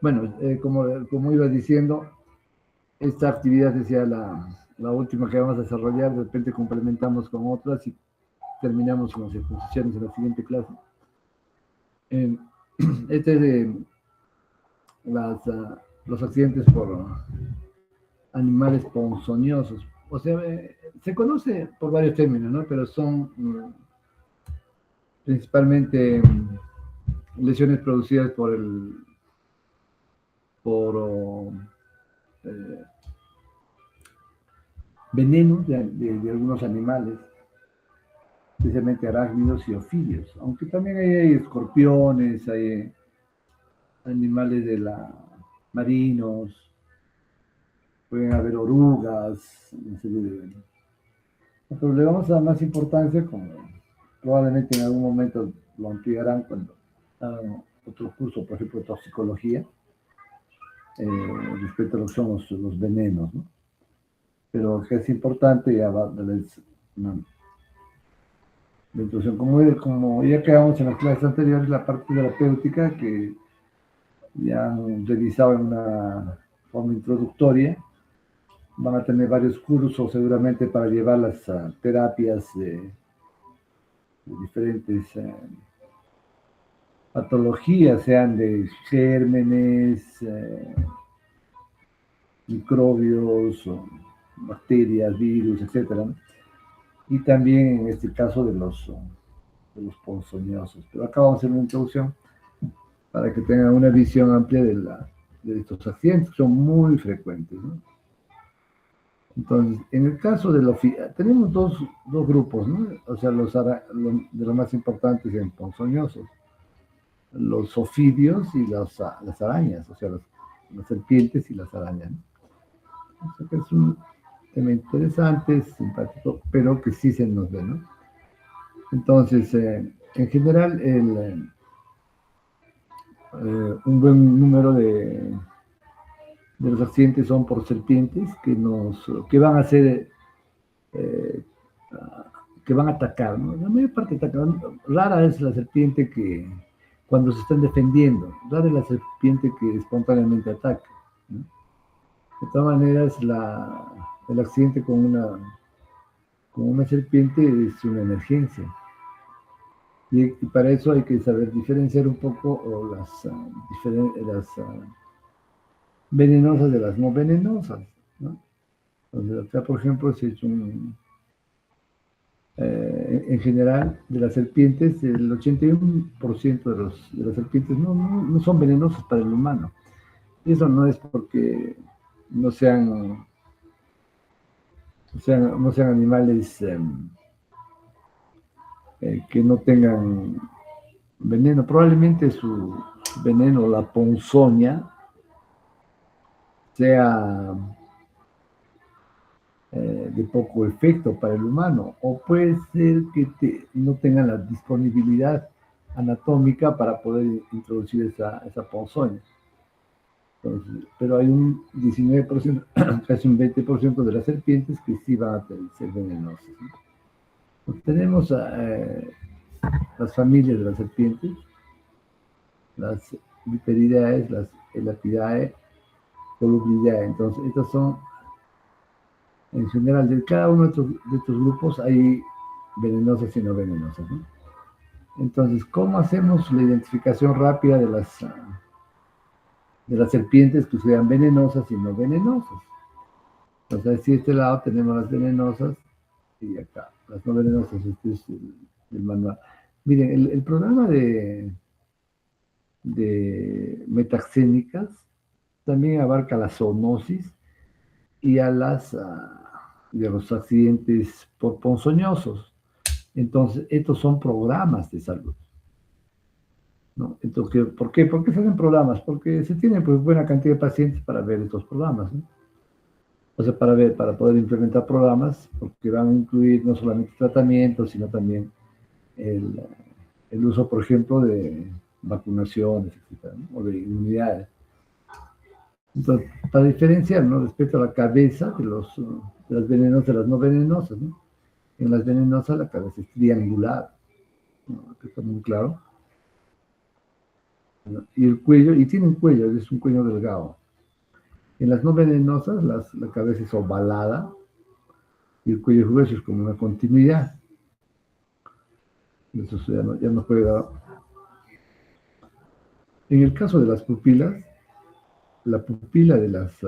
Bueno, como iba diciendo, esta actividad decía la última que vamos a desarrollar, de repente complementamos con otras y terminamos con las exposiciones en la siguiente clase. Eh, este es de los accidentes por animales ponzoñosos. O sea, se conoce por varios términos, ¿no? Pero son principalmente lesiones producidas por eh, venenos de algunos animales, especialmente arácnidos y ofídeos. Aunque también hay escorpiones, hay animales marinos, pueden haber orugas, una serie de... Pero le vamos a dar más importancia, como probablemente en algún momento lo ampliarán cuando hagan otro curso, por ejemplo, de toxicología, respecto a lo que son los venenos, ¿no? Pero que es importante, ya va a darles una introducción. Como ya quedamos en las clases anteriores, la parte terapéutica que ya han revisado en una forma introductoria, van a tener varios cursos seguramente para llevar las terapias de diferentes patologías, sean de gérmenes, microbios, bacterias, virus, etcétera, ¿no? Y también en este caso de los ponzoñosos. Pero acá vamos a hacer una introducción para que tengan una visión amplia de estos accidentes, que son muy frecuentes, ¿no? Entonces, en el caso de tenemos dos grupos, ¿no? O sea, de los más importantes en ponzoñosos, los ofidios y las arañas, o sea, las serpientes y las arañas, ¿no? O sea, que es un tema interesante, simpático, pero que sí se nos ve, ¿no? Entonces, en general, un buen número de los accidentes son por serpientes que van a ser, eh, que van a atacar, ¿no? La mayor parte atacan. Rara es la serpiente que, cuando se están defendiendo, rara es la serpiente que espontáneamente ataca, ¿no? De todas maneras, el accidente con una serpiente es una emergencia. Y para eso hay que saber diferenciar un poco las venenosas de las no venenosas, ¿no? Entonces, acá, por ejemplo, se ha hecho en general, de las serpientes, el 81% de las serpientes no son venenosas para el humano. Y eso no es porque no sean animales que no tengan veneno. Probablemente su veneno, la ponzoña, sea de poco efecto para el humano, o puede ser que no tengan la disponibilidad anatómica para poder introducir esa ponzoña. Entonces, pero hay un 19%, casi un 20% de las serpientes que sí van a ser venenosas, ¿no? Pues tenemos las familias de las serpientes, las Viperidae, las Elapidae, Colubridae. Entonces, estas son, en general, de cada uno de estos grupos hay venenosas y no venenosas, ¿no? Entonces, ¿cómo hacemos la identificación rápida de las serpientes que sean venenosas y no venenosas? Entonces, si de este lado tenemos las venenosas y acá las no venenosas, este es el manual. Miren, el programa de metaxénicas también abarca la zoonosis y de los accidentes por ponzoñosos. Entonces, estos son programas de salud, ¿no? Entonces, ¿por qué? ¿Por qué se hacen programas? Porque se tiene pues buena cantidad de pacientes para ver estos programas, ¿no? O sea, para poder implementar programas, porque van a incluir no solamente tratamientos, sino también el, el uso, por ejemplo, de vacunaciones, etcétera, ¿no? O de inmunidades. Entonces, para diferenciar, ¿no? Respecto a la cabeza de las venenosas de las no venenosas, ¿no? En las venenosas la cabeza es triangular, ¿no? Que está muy claro. ¿no? Y el cuello, y tiene un cuello, es un cuello delgado. En las no venenosas, la cabeza es ovalada y el cuello grueso es como una continuidad. Eso ya no puede dar. En el caso de las pupilas, la pupila de las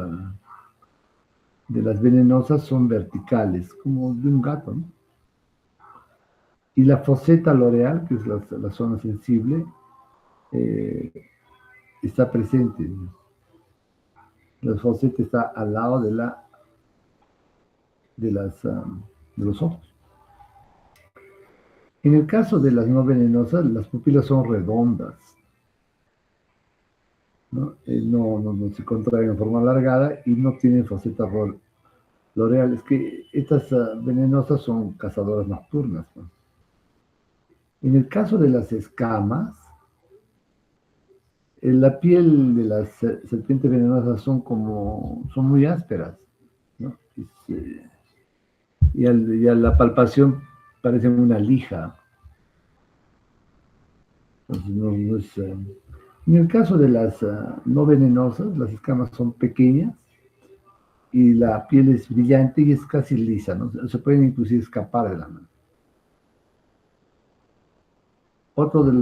venenosas son verticales, como de un gato, ¿no? Y la foseta loreal, que es la zona sensible, eh, está presente. La foseta está al lado de, las, de los ojos. En el caso de las no venenosas, las pupilas son redondas, ¿no? No se contraen en forma alargada y no tienen foseta loreal. Es que estas venenosas son cazadoras nocturnas, ¿no? En el caso de las escamas, la piel de las serpientes venenosas son muy ásperas, ¿no? Y a la palpación parecen una lija. Entonces, no es, en el caso de las no venenosas, las escamas son pequeñas y la piel es brillante y es casi lisa, ¿no? Se pueden inclusive escapar de la mano. Otro de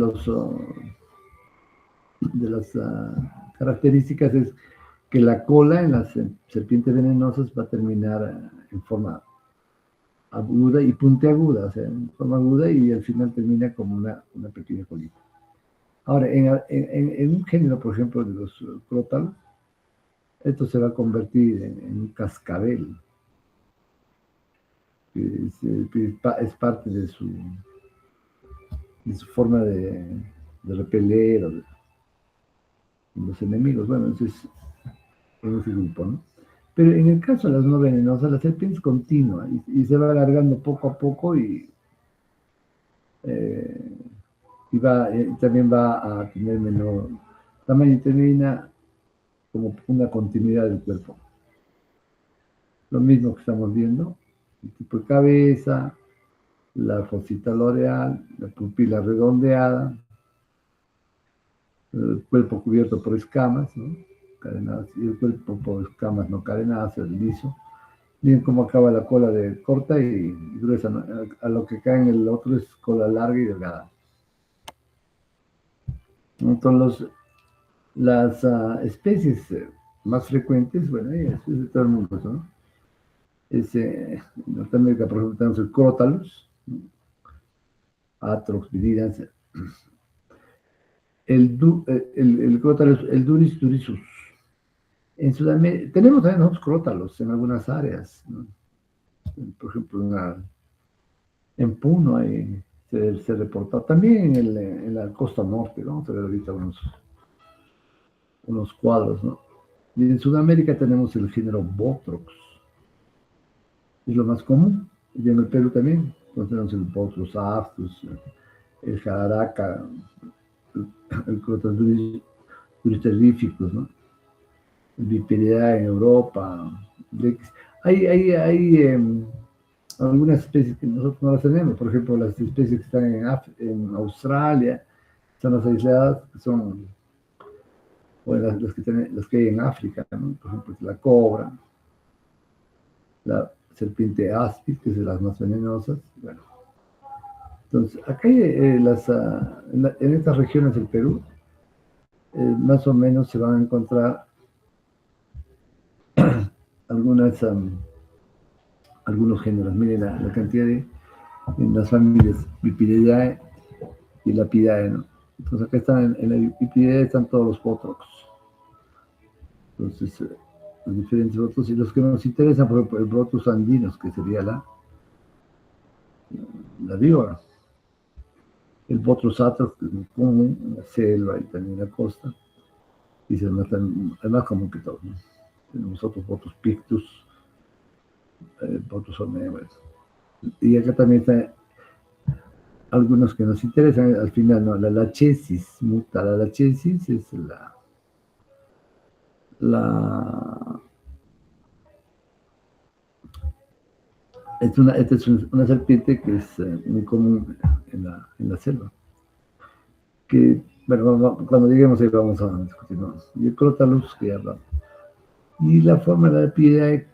las características es que la cola en las serpientes venenosas va a terminar en forma aguda y puntiaguda, o sea, en forma aguda y al final termina como una pequeña colita. Ahora, en un género, por ejemplo, de los crótalos, esto se va a convertir en un cascabel, que es parte de su forma de repeler de los enemigos. Bueno, eso es en ese grupo, ¿no? Pero en el caso de las no venenosas, la serpiente es continua y se va alargando poco a poco eh, también va a tener menor tamaño y termina como una continuidad del cuerpo. Lo mismo que estamos viendo, el tipo de cabeza, la fosita loreal, la pupila redondeada, el cuerpo cubierto por escamas, ¿no? Cadenadas, y el cuerpo por escamas no cadenadas, el liso. Miren cómo acaba la cola de corta y gruesa, ¿no? A lo que cae en el otro es cola larga y delgada. Entonces, las especies más frecuentes, bueno, es de todo el mundo, ¿no? En Norteamérica, por ejemplo, tenemos el Crotalus, ¿no? Atrox, viridans, el Crotalus, el Duris durisus. En Sudamérica, tenemos también otros crótalos en algunas áreas, ¿no? Por ejemplo, en Puno se reportó, también en la costa norte, ¿no? Vamos a ver ahorita unos cuadros, ¿no? Y en Sudamérica tenemos el género Botrox, es lo más común, y en el Perú también, entonces tenemos el Botrus aftus, el Jararaca, el Crotalus duriterificus, ¿no? El Viperidae en Europa. Hay algunas especies que nosotros no las tenemos, por ejemplo, las especies que están en Australia, están las aisladas, que son bueno, las que hay en África, ¿no? Por ejemplo, la cobra, la serpiente áspid, que es de las más venenosas. Bueno, entonces, acá hay, en estas regiones del Perú, más o menos se van a encontrar algunas, algunos géneros. Miren la cantidad en las familias Viperidae y Lapidae, ¿no? Entonces acá están, en la Viperidae están todos los Botrox. Entonces, los diferentes Botrox, y los que nos interesan, por ejemplo, el Botrus andinos, que sería la víbora. El Botrus atrox, que es muy común en la selva y también en la costa, y es el más común que todos, ¿no? Tenemos otros Botrus pictus, Botrus omnivores. Y acá también están algunos que nos interesan al final, ¿no? La lachesis muta. La lachesis es la esta es serpiente que es muy común en la selva, que Bueno, cuando lleguemos ahí vamos a discutir, ¿no? Y el crotalus que ya hablamos. Y la forma de la epididae,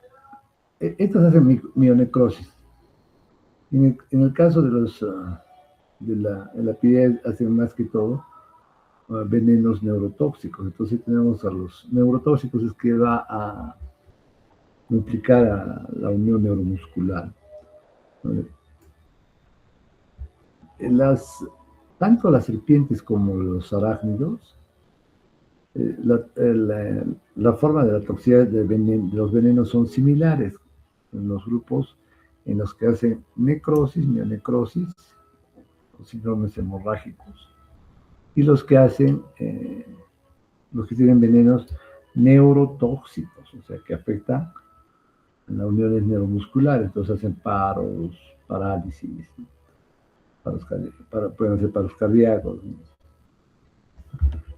estas hacen mionecrosis. En el caso de la epididae hacen más que todo venenos neurotóxicos. Entonces tenemos a los neurotóxicos, es que va a implicar a la unión neuromuscular. ¿No? Tanto las serpientes como los arácnidos, la forma de la toxicidad de los venenos son similares en los grupos en los que hacen necrosis, mionecrosis, o síndromes hemorrágicos, y los que tienen venenos neurotóxicos, o sea, que afectan a las uniones neuromusculares, entonces hacen paros, parálisis, pueden hacer paros cardíacos, ¿no?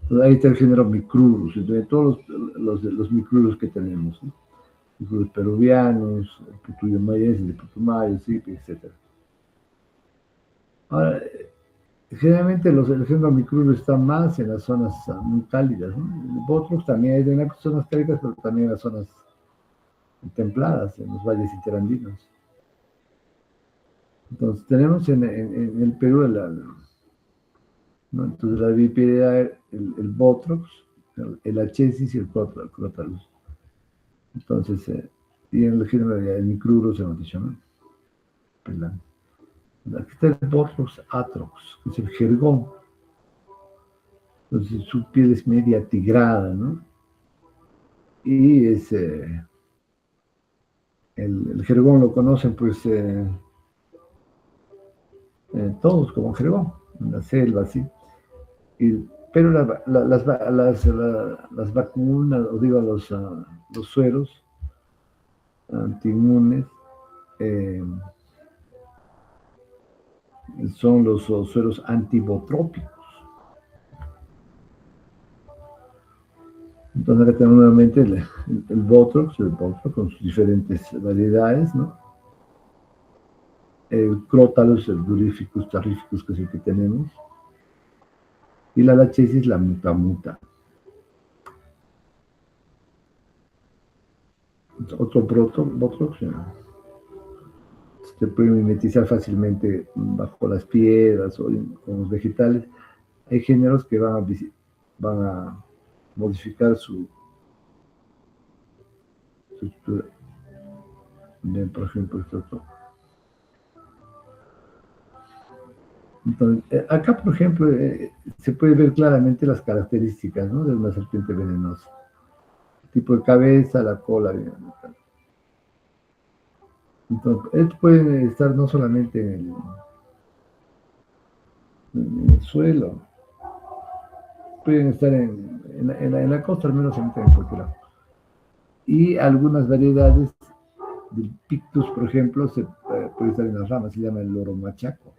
Entonces, ahí está el género Micrurus, entonces todos los micrurus que tenemos, ¿no? Micrurus peruvianos, Putumayenses, de Putumayo, sí, etc. Ahora, generalmente el género Micrurus está más en las zonas muy cálidas, ¿no? El Botrox también hay en las zonas cálidas, pero también en las zonas templadas, en los valles interandinos. Entonces, tenemos en el Perú ¿no? Entonces, la Vipidae, el Botrox, el Achesis y el Crotalus. Entonces, y en el género de Micrurus hemos dicho, ¿no? Perdón. Aquí está el Botrox atrox, que es el jergón. Entonces, su piel es media tigrada, ¿no? Y el jergón lo conocen, pues, todos como jergón, en la selva, ¿sí? Pero las vacunas, o digo, los sueros antiinmunes son los sueros antibotrópicos. Entonces acá tenemos nuevamente el Botrox con sus diferentes variedades, ¿no? El Crotalus, el Durificus tarrificus, que es el que tenemos, y la Lachesis, la mutamuta. Otro Botrox se puede mimetizar fácilmente bajo las piedras o con los vegetales. Hay géneros que van a modificar su estructura. Bien, por ejemplo, esto otro. Entonces, acá, por ejemplo, se puede ver claramente las características, ¿no?, de una serpiente venenosa. El tipo de cabeza, la cola. Entonces, esto puede estar no solamente en el suelo, pueden estar en la costa, al menos en cualquier lado. Y algunas variedades del Pictus, por ejemplo, puede estar en las ramas, se llama el loro machaco.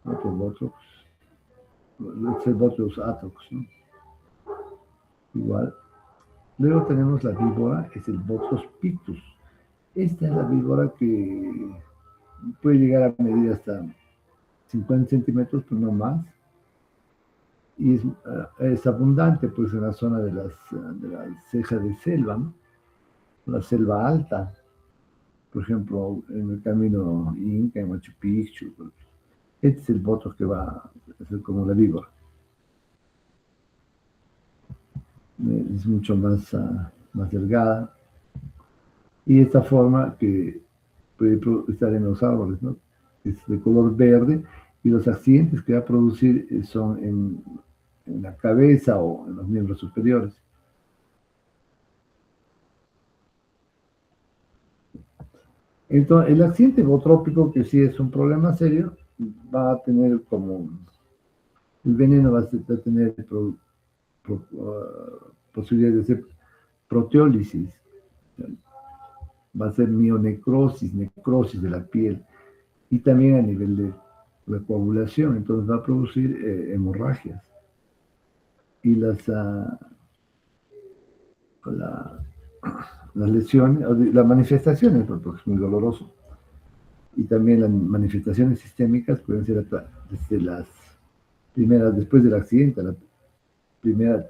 Otro Botrus atrox, ¿no? Igual. Luego tenemos la víbora, es el Botrus pictus. Esta es la víbora que puede llegar a medir hasta 50 centímetros, pero no más. Y es abundante, pues, en la zona de la ceja de selva, ¿no? La selva alta. Por ejemplo, en el camino Inca, en Machu Picchu. Este es el Botrus que va a ser como la víbora. Es mucho más delgada, y esta forma que puede estar en los árboles, ¿no? Es de color verde, y los accidentes que va a producir son en la cabeza o en los miembros superiores. Entonces, el accidente botrópico, que sí es un problema serio, va a tener como el veneno va a tener posibilidad de hacer proteólisis, va a ser mionecrosis, necrosis de la piel, y también a nivel de la coagulación, entonces va a producir hemorragias. Y las lesiones, las manifestaciones, porque es muy doloroso, y también las manifestaciones sistémicas pueden ser desde las primera, después del accidente, la primera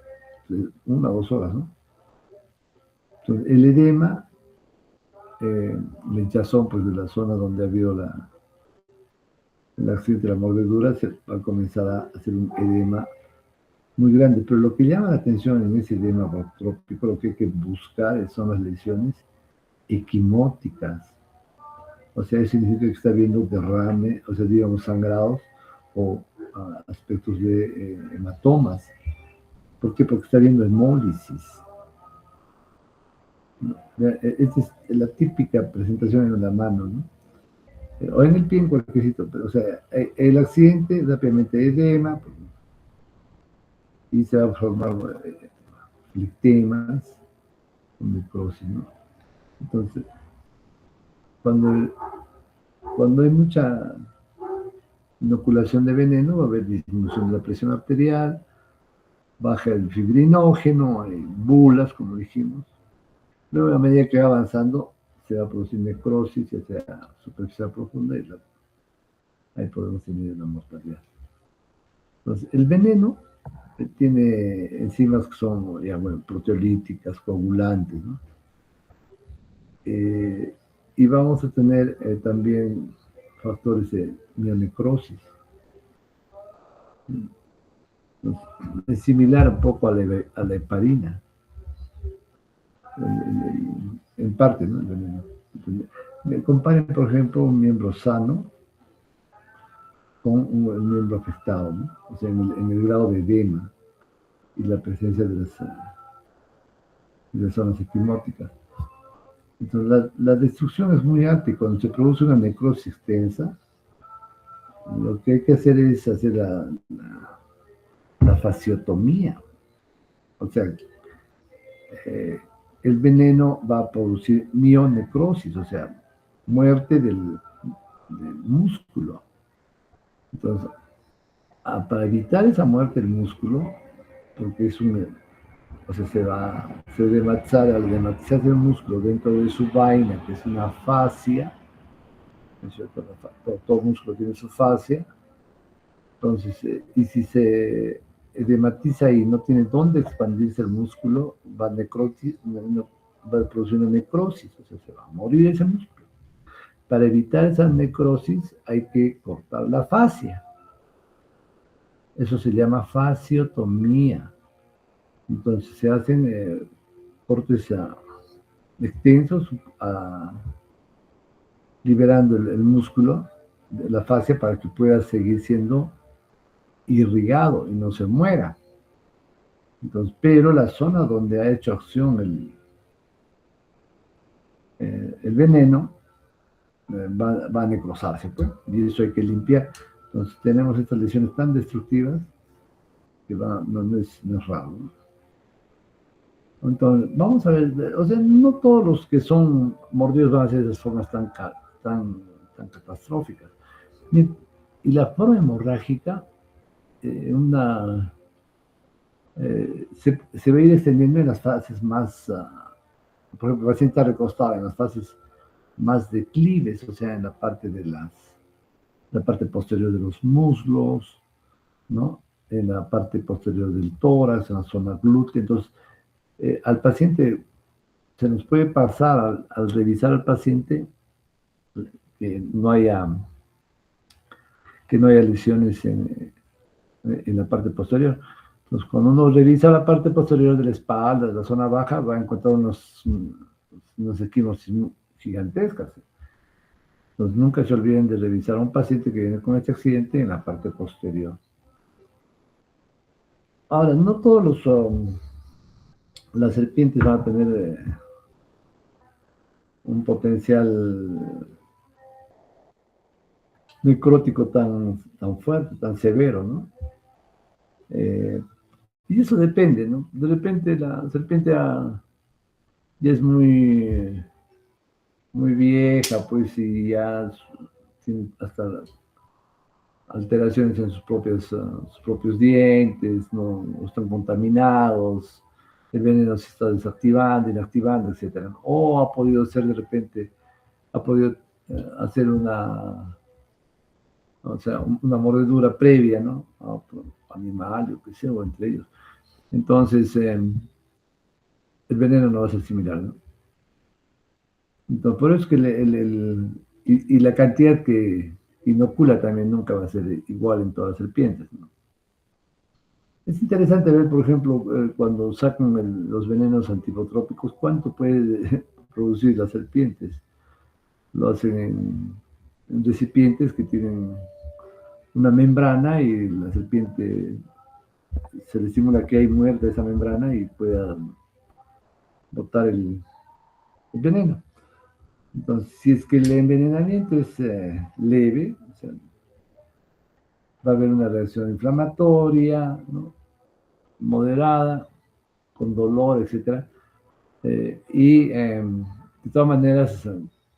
1 o 2 horas, ¿no? Entonces, el edema, la hinchazón pues, de la zona donde ha habido el accidente, la mordedura, se va a comenzar a hacer un edema muy grande. Pero lo que llama la atención en ese edema trópico, lo que hay que buscar son las lesiones equimóticas. O sea, eso significa que está habiendo derrame, o sea, digamos, sangrados o aspectos de hematomas. ¿Por qué? Porque está habiendo hemólisis. ¿No? Esta es la típica presentación en la mano, ¿no? O en el pie, en cualquier sitio. Pero, o sea, el accidente, rápidamente edema, y se va a formar flectemas, necrosis, ¿no? Entonces, cuando, cuando hay mucha inoculación de veneno, va a haber disminución de la presión arterial, baja el fibrinógeno, hay bulas, como dijimos. Luego, a medida que va avanzando, se va a producir necrosis, ya sea superficial profunda, y ahí podemos tener una mortalidad. Entonces, el veneno tiene enzimas que son, ya, bueno, proteolíticas, coagulantes, ¿no? Y vamos a tener también factores de mionecrosis. Es similar un poco a la heparina, en parte, ¿no? Me comparen, por ejemplo, un miembro sano con un miembro afectado, ¿no? O sea, en el grado de edema y la presencia de las zonas equimóticas. Entonces, la destrucción es muy alta y cuando se produce una necrosis extensa, lo que hay que hacer es hacer la fasciotomía. O sea, el veneno va a producir mionecrosis, o sea, muerte del músculo. Entonces, para evitar esa muerte del músculo, porque o sea, se dematizar, al dematizarse el músculo dentro de su vaina, que es una fascia, ¿no es cierto? Todo músculo tiene su fascia. Entonces, y si se edematiza y no tiene dónde expandirse el músculo, va a producir una necrosis, o sea, se va a morir ese músculo. Para evitar esa necrosis hay que cortar la fascia. Eso se llama fasciotomía. Entonces se hacen cortes extensos, liberando el músculo de la fascia para que pueda seguir siendo irrigado y no se muera. Entonces, pero la zona donde ha hecho acción el veneno va a necrosarse, pues, y eso hay que limpiar. Entonces, tenemos estas lesiones tan destructivas que no es raro, ¿no? Entonces, vamos a ver, o sea, no todos los que son mordidos van a ser de esas formas tan catastróficas. Y la forma hemorrágica, se va a ir extendiendo en las fases más, por ejemplo, el paciente está recostado en las fases más declives, o sea, en la parte posterior de los muslos, ¿no? En la parte posterior del tórax, en la zona glútea. Entonces, al paciente se nos puede pasar al revisar al paciente que no haya lesiones en la parte posterior. Entonces, cuando uno revisa la parte posterior de la espalda, de la zona baja, va a encontrar unos esquimos gigantescas. Entonces, nunca se olviden de revisar a un paciente que viene con este accidente en la parte posterior. Ahora, no todos las serpientes van a tener un potencial necrótico tan fuerte, tan severo, ¿no? Y eso depende, ¿no? De repente la serpiente ya es muy vieja, pues, y ya tiene hasta alteraciones en sus propios dientes, no están contaminados, el veneno se está desactivando, inactivando, etc. O ha podido ser de repente, ha podido hacer o sea, una mordedura previa, ¿no? A otro animal, yo qué sé, o entre ellos. Entonces, el veneno no va a ser similar, ¿no? Entonces, por eso es que y la cantidad que inocula también nunca va a ser igual en todas las serpientes, ¿no? Es interesante ver, por ejemplo, cuando sacan los venenos antibotrópicos, cuánto puede producir las serpientes. Lo hacen en recipientes que tienen una membrana y la serpiente se le estimula que hay muerta esa membrana y pueda botar el veneno. Entonces, si es que el envenenamiento es leve, o sea, va a haber una reacción inflamatoria, ¿no? Moderada, con dolor, etcétera. De todas maneras,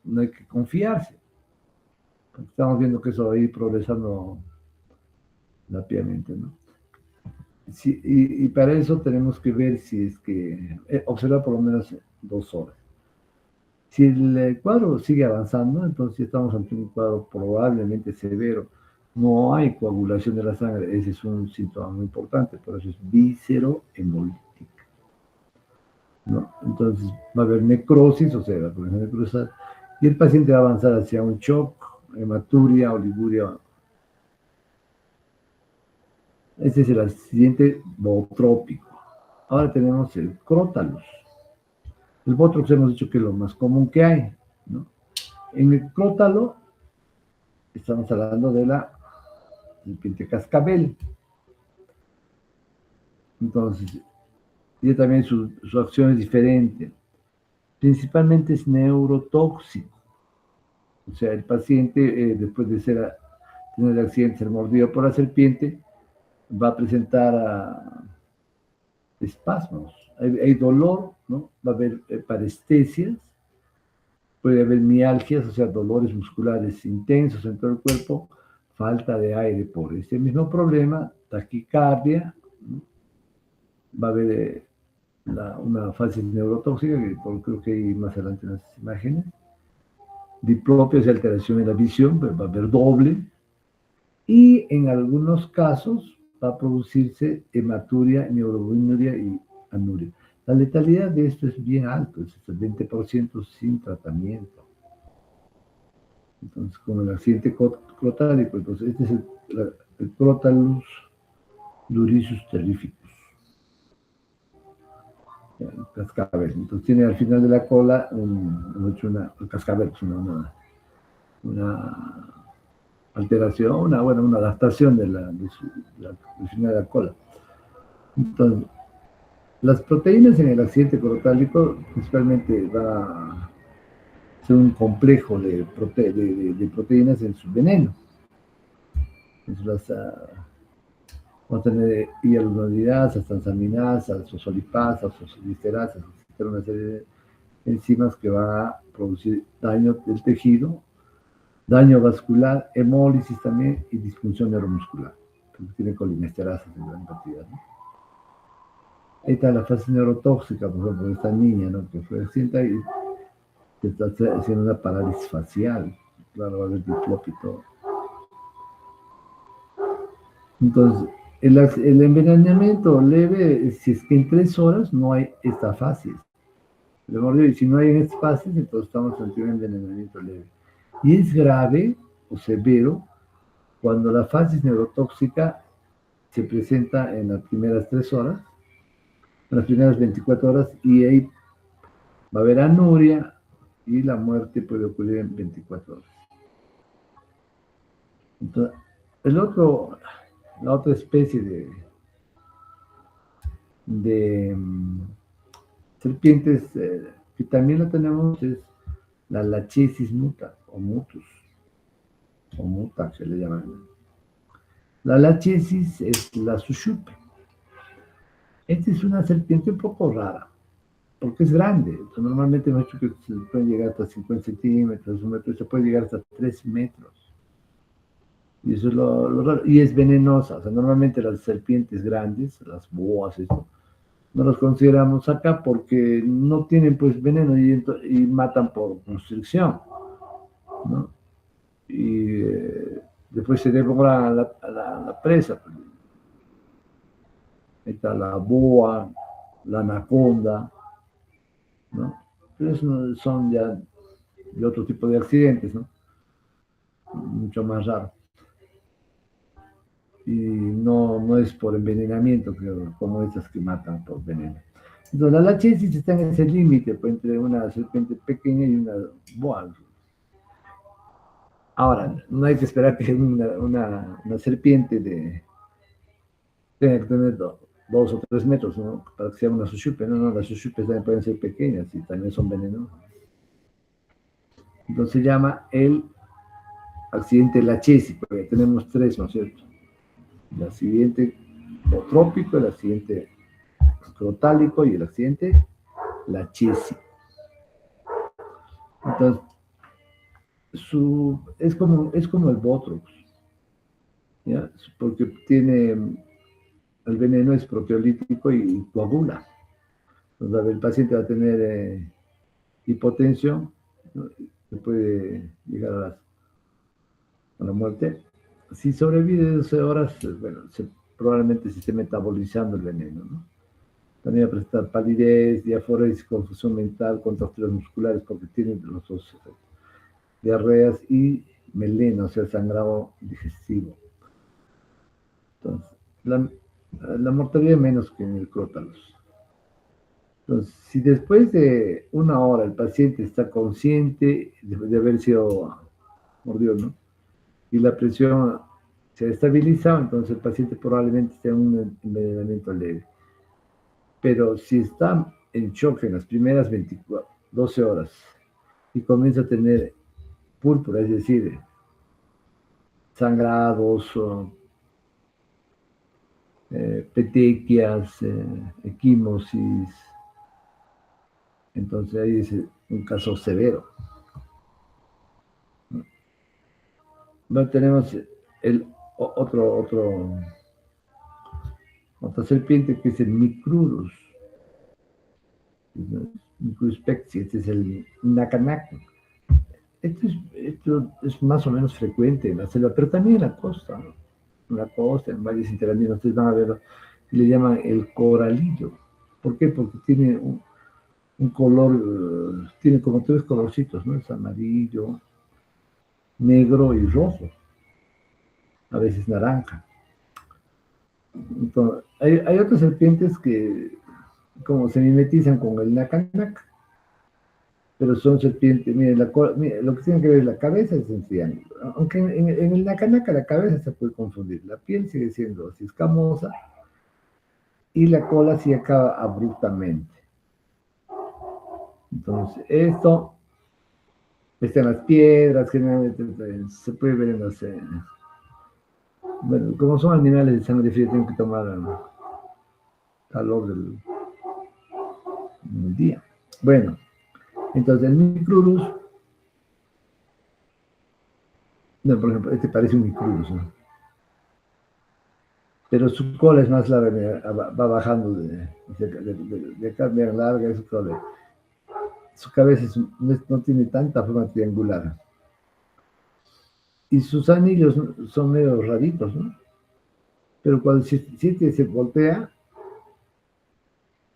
no hay que confiarse. Estamos viendo que eso va a ir progresando rápidamente, ¿no? Sí, y para eso tenemos que ver si es que, observar por lo menos 2 horas. Si el cuadro sigue avanzando, entonces estamos ante un cuadro probablemente severo. No hay coagulación de la sangre, ese es un síntoma muy importante, por eso es víscerohemolítica, ¿no? Entonces va a haber necrosis, o sea, la población necrosada, y el paciente va a avanzar hacia un shock, hematuria, oliguria. Este es el accidente bootrópico. Ahora tenemos el crótalus. El botrox hemos dicho que es lo más común que hay, ¿no? En el crótalo estamos hablando de la serpiente cascabel. Entonces, y también su acción es diferente. Principalmente es neurotóxico. O sea, el paciente, después de tener el accidente, ser mordido por la serpiente, va a presentar espasmos. Hay dolor, ¿no? Va a haber parestesias, puede haber mialgias, o sea, dolores musculares intensos en todo el cuerpo, falta de aire por este mismo problema, taquicardia, ¿no? Va a haber una fase neurotóxica, que creo que hay más adelante en las imágenes, diplopias y alteración en la visión, pues va a haber doble, y en algunos casos va a producirse hematuria, neurobinuria y anuria. La letalidad de esto es bien alto, es el 20% sin tratamiento. Entonces, con el accidente crotálico, entonces este es el Crotalus lurisus terrificus, el cascabel. Entonces tiene al final de la cola el cascabel, pues una alteración, una adaptación del final de la cola. Entonces, las proteínas en el accidente crotálico principalmente va a ser un complejo de proteínas en su veneno. Entonces, vamos a tener hialuronidasas, transaminasas, fosfolipasas, fosfolisterasas, una serie de enzimas que van a producir daño del tejido, daño vascular, hemólisis también y disfunción neuromuscular. Entonces tiene colinesterasas en gran cantidad, ¿no? Ahí está la fase neurotóxica, por ejemplo, de esta niña, ¿no? Que fue accidentada y que está haciendo una parálisis facial. Claro, va a haber diplopia y todo. Entonces, el envenenamiento leve, si es que en 3 horas no hay esta fase. Y si no hay en estas fases, entonces estamos ante un envenenamiento leve. Y es grave o severo cuando la fase neurotóxica se presenta en las primeras 3 horas, en las primeras 24 horas, y ahí va a haber anuria y la muerte puede ocurrir en 24 horas. Entonces, la otra especie de serpientes que también la tenemos es la Lachesis muta o mutus o muta se le llama. La Lachesis es la sushupe. Esta es una serpiente un poco rara porque es grande. Entonces, normalmente hemos dicho que se puede llegar hasta 50 centímetros, 1 metro, se puede llegar hasta 3 metros. Y eso es lo raro. Y es venenosa. O sea, normalmente las serpientes grandes, las boas, esto, no los consideramos acá porque no tienen pues veneno y matan por constricción, ¿no? Y Después se devora la presa. Ahí está la boa, la anaconda, ¿no? Pero eso son ya de otro tipo de accidentes, ¿no? Mucho más raro. Y no es por envenenamiento, creo, como esas que matan por veneno. Entonces, la lachesis está en ese límite pues, entre una serpiente pequeña y una boa. Ahora, no hay que esperar que una serpiente tenga que tener 2 o 3 metros, ¿no? Para que sea una sushupe. No, las sushupes también pueden ser pequeñas y también son venenosas. Entonces se llama el accidente Lachesis, porque tenemos tres, ¿no es cierto? El accidente trópico, el accidente crotálico y el accidente Lachesis. Entonces, es como el Botrox, ¿ya? Porque el veneno es proteolítico y coagula. Entonces, el paciente va a tener hipotensión, ¿no? Que puede llegar a la muerte. Si sobrevive 12 horas, bueno, probablemente se esté metabolizando el veneno, ¿no? También va a presentar palidez, diaforesis, confusión mental, contracturas musculares, porque tiene los dos diarreas y melena, o sea, sangrado digestivo. Entonces, la mortalidad es menos que en el crótalos. Entonces, si después de 1 hora el paciente está consciente de haber sido mordido, ¿no? Y la presión se ha estabilizado, entonces el paciente probablemente tenga un envenenamiento leve. Pero si está en shock en las primeras 12 horas y comienza a tener púrpura, es decir, sangrados, petequias, equimosis, entonces ahí es un caso severo. Bueno, tenemos el otra serpiente que es el Micrurus. Micruspexi, este es el Nacanac. Esto es más o menos frecuente en la selva, pero también en la costa, ¿no? En la costa, en valles interandinos, ustedes van a verlo, le llaman el coralillo. ¿Por qué? Porque tiene un color, tiene como 3 colorcitos, ¿no? Es amarillo, negro y rojo, a veces naranja. Entonces, hay otras serpientes que como se mimetizan con el nacanac, pero son serpientes. Miren, lo que tiene que ver la cabeza es en triángulo. Aunque en el nacanaca la cabeza se puede confundir. La piel sigue siendo así escamosa y la cola sí acaba abruptamente. Entonces, esto está en las piedras, generalmente se puede ver en las. Bueno, como son animales de sangre fría, tienen que tomar calor del día. Bueno, entonces el Micrurus, no, por ejemplo, este parece un Micrurus, ¿no? Pero su cola es más larga, va bajando de acá, bien larga, es su cola. Su cabeza no tiene tanta forma triangular. Y sus anillos son medio raritos, ¿no? Pero cuando se voltea,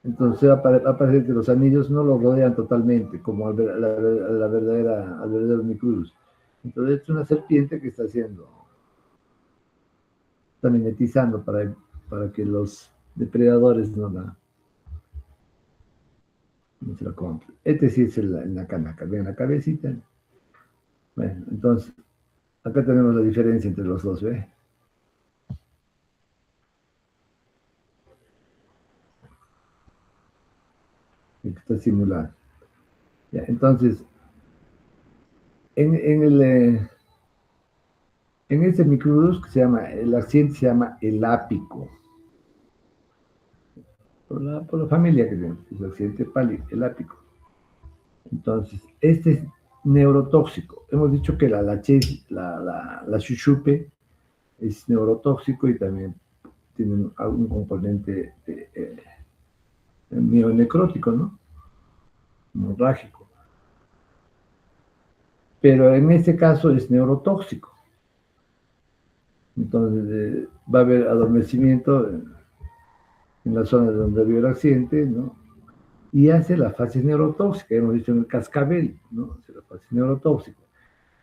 entonces va a parecer que los anillos no lo rodean totalmente, como al verdadero Micrurus. Entonces es una serpiente que está mimetizando para que los depredadores no se la compren. Este sí es el nacanaca, vean la cabecita. Bueno, entonces, acá tenemos la diferencia entre los dos, ¿ve? El que está simulado. Ya, entonces, en este Micrurus que el accidente se llama el ápico. Por la familia que tiene, es el accidente el ápico. Entonces, este es neurotóxico. Hemos dicho que la chuchupe es neurotóxico y también tiene algún componente mionecrótico, ¿no? Hemorrágico. Pero en este caso es neurotóxico. Entonces va a haber adormecimiento en la zona de donde vio el accidente, ¿no? Y hace la fase neurotóxica, hemos dicho en el cascabel, ¿no? Hace la fase neurotóxica,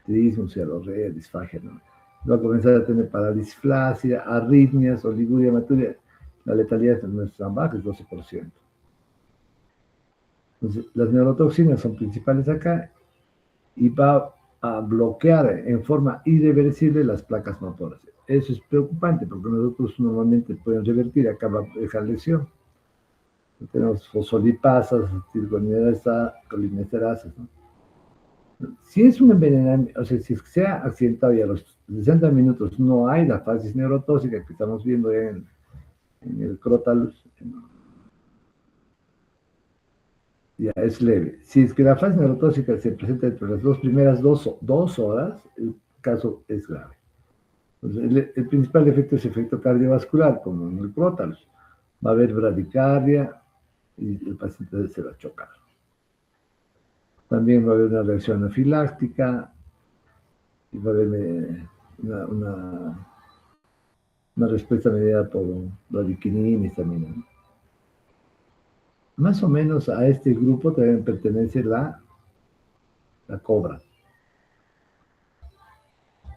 trismo, cialorrea, disfagia, ¿no? Va a comenzar a tener parálisis flácida, arritmias, oliguria hematuria. La letalidad no es tan baja, es 12%. Entonces, las neurotoxinas son principales acá y va a bloquear en forma irreversible las placas motoras. Eso es preocupante porque nosotros normalmente podemos revertir, acá va a dejar lesión. Tenemos fosfolipasas, colinesterasas, ¿no? Si es un envenenamiento, o sea, si se ha accidentado y a los 60 minutos no hay la fase neurotóxica que estamos viendo en el Crotalus, ya es leve. Si es que la fase neurotóxica se presenta entre las primeras dos horas, el caso es grave. Entonces, el principal efecto es efecto cardiovascular, como en el Crotalus. Va a haber bradicardia y el paciente se va a chocar. También va a haber una reacción anafiláctica y va a haber una respuesta mediada por bradiquinina y histamina, ¿no? Más o menos a este grupo también pertenece la cobra.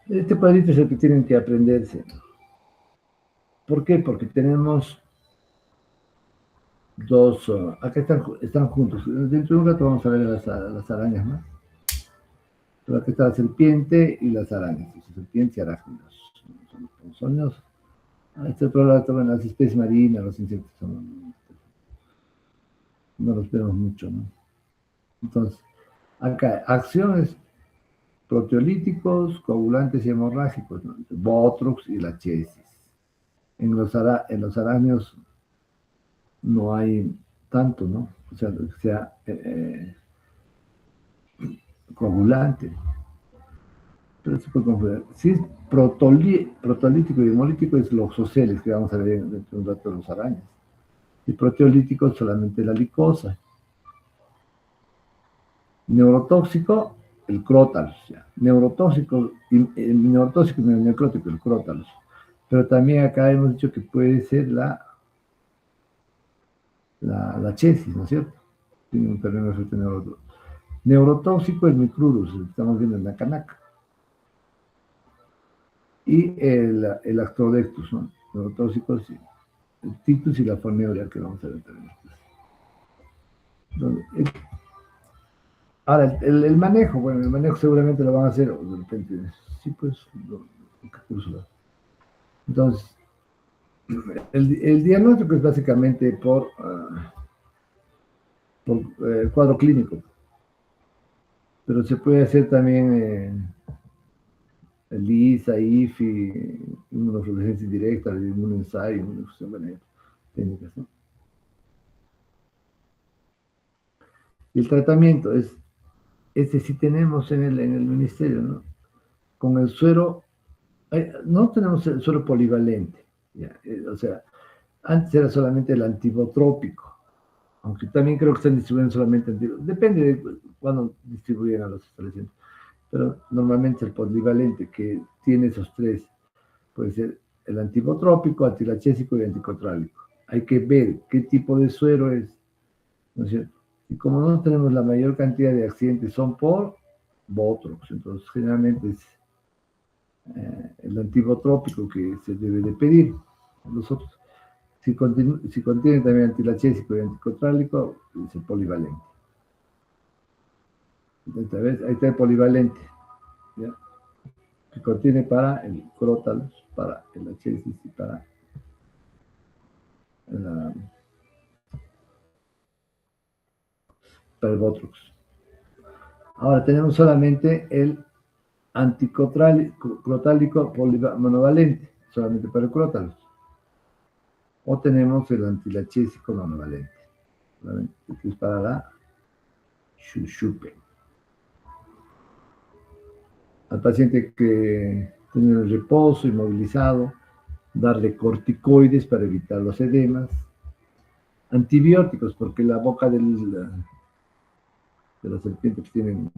Este cuadrito es el que tienen que aprenderse. ¿Por qué? Porque tenemos dos, acá están juntos. Dentro de un rato vamos a ver las arañas, ¿no? Pero aquí está la serpiente y las arañas. Serpientes y arácnidos. Son los ponzoñosos. Este otro lado, bueno, las especies marinas, los insectos no los vemos mucho, ¿no? Entonces, acá, acciones proteolíticos, coagulantes y hemorrágicos, ¿no? Botrux y la chesis. En los arácnidos no hay tanto, ¿no? O sea, que sea coagulante. Pero se puede confundir. Si es protolítico y hemolítico, es los oxoceles, que vamos a ver dentro de un rato de los arañas. Y proteolítico, solamente la licosa. Neurotóxico, el crótalos. Ya. Neurotóxico y necrótico, el crótalos. Pero también acá hemos dicho que puede ser la chesis, ¿no es cierto? Tiene un terreno efecto neurotóxico. Neurotóxico, el micrurus, estamos viendo en la canaca. Y el actrodectus, ¿no? Neurotóxicos, sí. El titus y la foneuria, que vamos a ver también. Ahora, el manejo, bueno, el manejo seguramente lo van a hacer, o de repente, sí, pues, entonces, el diagnóstico es básicamente por cuadro clínico, pero se puede hacer también LISA, IFI, inmunofluorescencia indirecta, inmunoensayo, inmunofusión, bueno, técnicas, ¿no? Y el tratamiento es, este sí tenemos en el ministerio, ¿no? Con el suero, no tenemos el suero polivalente, ¿ya? O sea, antes era solamente el antibotrópico, aunque también creo que están distribuyendo solamente antibotrópico, depende de cuándo distribuyen a los establecimientos, pero normalmente el polivalente, que tiene esos tres, puede ser el antibotrópico, antilacésico y anticotrálico. Hay que ver qué tipo de suero es, ¿no es cierto? Y como no tenemos la mayor cantidad de accidentes, son por Botrox, entonces generalmente es el antibotrópico que se debe de pedir. Los otros, si contiene también antilacésico y anticotrálico, es el polivalente. Entonces, ahí está el polivalente, ¿ya? Que contiene para el crótalos, para el acésis y la, para el botrux. Ahora tenemos solamente el anticrotálico monovalente, solamente para el crótalos. O tenemos el antilacésico monovalente, que es para la chuchupe. Al paciente que tiene el reposo inmovilizado, darle corticoides para evitar los edemas, antibióticos, porque la boca de la serpiente pues, tiene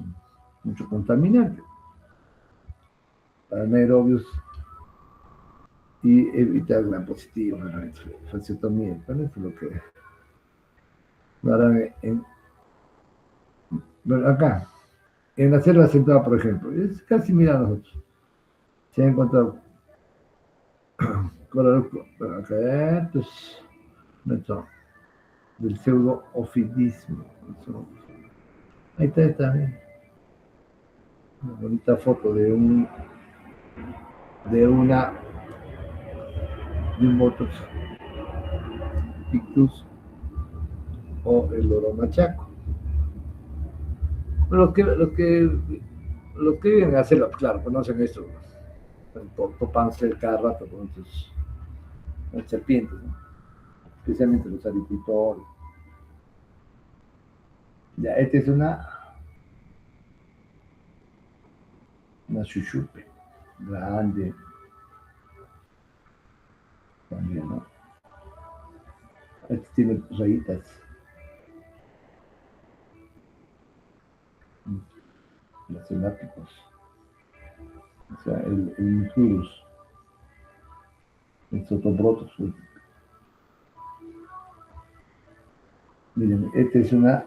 mucho contaminante. Para anaerobios, y evitar gran positivo, la fasciotomía. Bueno, eso es lo que harán bueno, acá, en la selva central, por ejemplo, es casi similar a nosotros. Se ha encontrado con bueno, acá, pues, nuestro, del pseudo-ofidismo. Ahí está también. Una bonita foto de un Botox Pictus o el loro machaco. Los que viven en la selva, pues, claro, conocen esto, topanse cada rato con estos serpientes, ¿no? Especialmente los agricultores. Ya, esta es una chuchupe grande también, ¿no? Este tiene rayitas, los eláticos, o sea, el Micrurus, el Sotobrotus. Miren, esta es una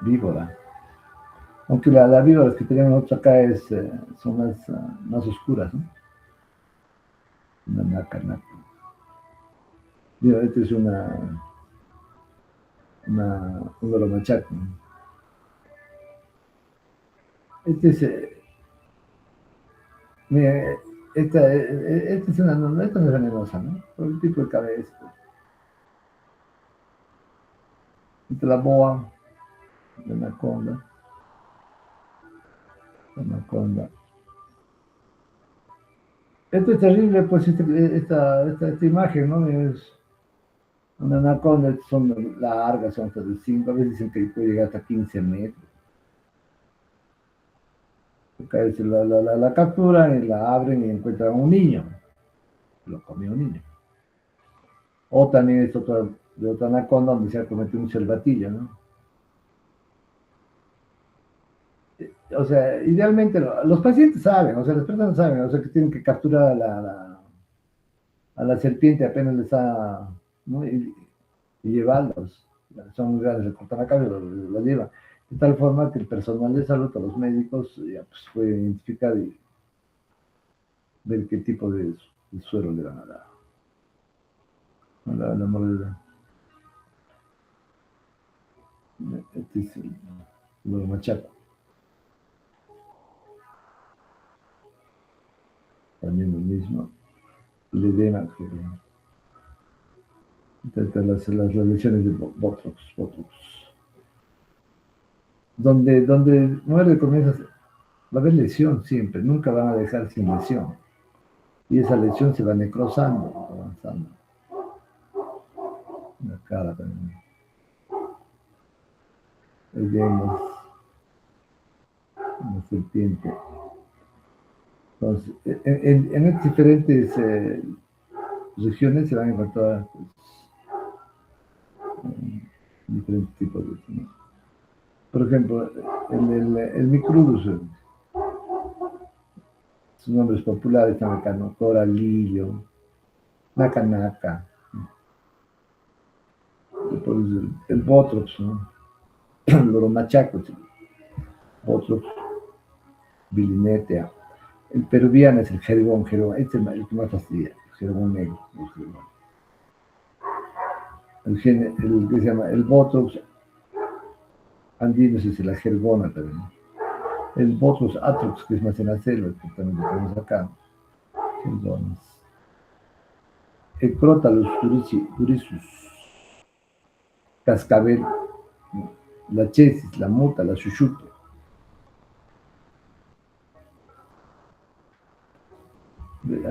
víbora. Aunque la víbora que tenemos nosotros acá son más oscuras, ¿no? Una nácar. Mira, esta es un loromachaco, ¿no? Este es, mira, esta es esta no es venenosa, ¿no? Por el tipo de cabeza. Esta es la boa, la anaconda. Esto es terrible, pues, esta imagen, ¿no? Es una anaconda, son largas, son hasta de 5, a veces dicen que puede llegar hasta 15 metros. Acá la capturan y la abren y encuentran un niño. Lo comió un niño. O también es de otra anaconda donde se ha cometido un cervatillo, ¿no? O sea, idealmente los pacientes saben, o sea, las personas saben, o sea, que tienen que capturar a la serpiente apenas les ha, ¿no? Y llevarlos. Son muy grandes, le cortan la cabeza y lo llevan. De tal forma que el personal de salud, a los médicos, ya pues, puede identificar y ver qué tipo de suero le dan a la mordida. Este es el machaco. También lo mismo. El edema, las lesiones de Botox. Donde muerde comienza, va a haber lesión siempre, nunca van a dejar sin lesión. Y esa lesión se va necrosando, avanzando. La cara también. Ahí vemos una serpiente. Entonces, en estas diferentes regiones se van a encontrar pues, diferentes tipos de, ¿no? Por ejemplo, el Micrurus, sus nombres populares están acá, ¿no? Coralillo, Naca, el Botrops, ¿no? El Loromachaco, Botrops, Bilinetea. El peruviano es el jergón, este es el que más fastidia, el jergón negro. El que se llama el Botrops andino es la jergona también. El Botrops atrox, que es más en la selva, que también lo tenemos acá. Jergones. El Crotalus durisus, cascabel, la chesis, la muta, la chuchupa.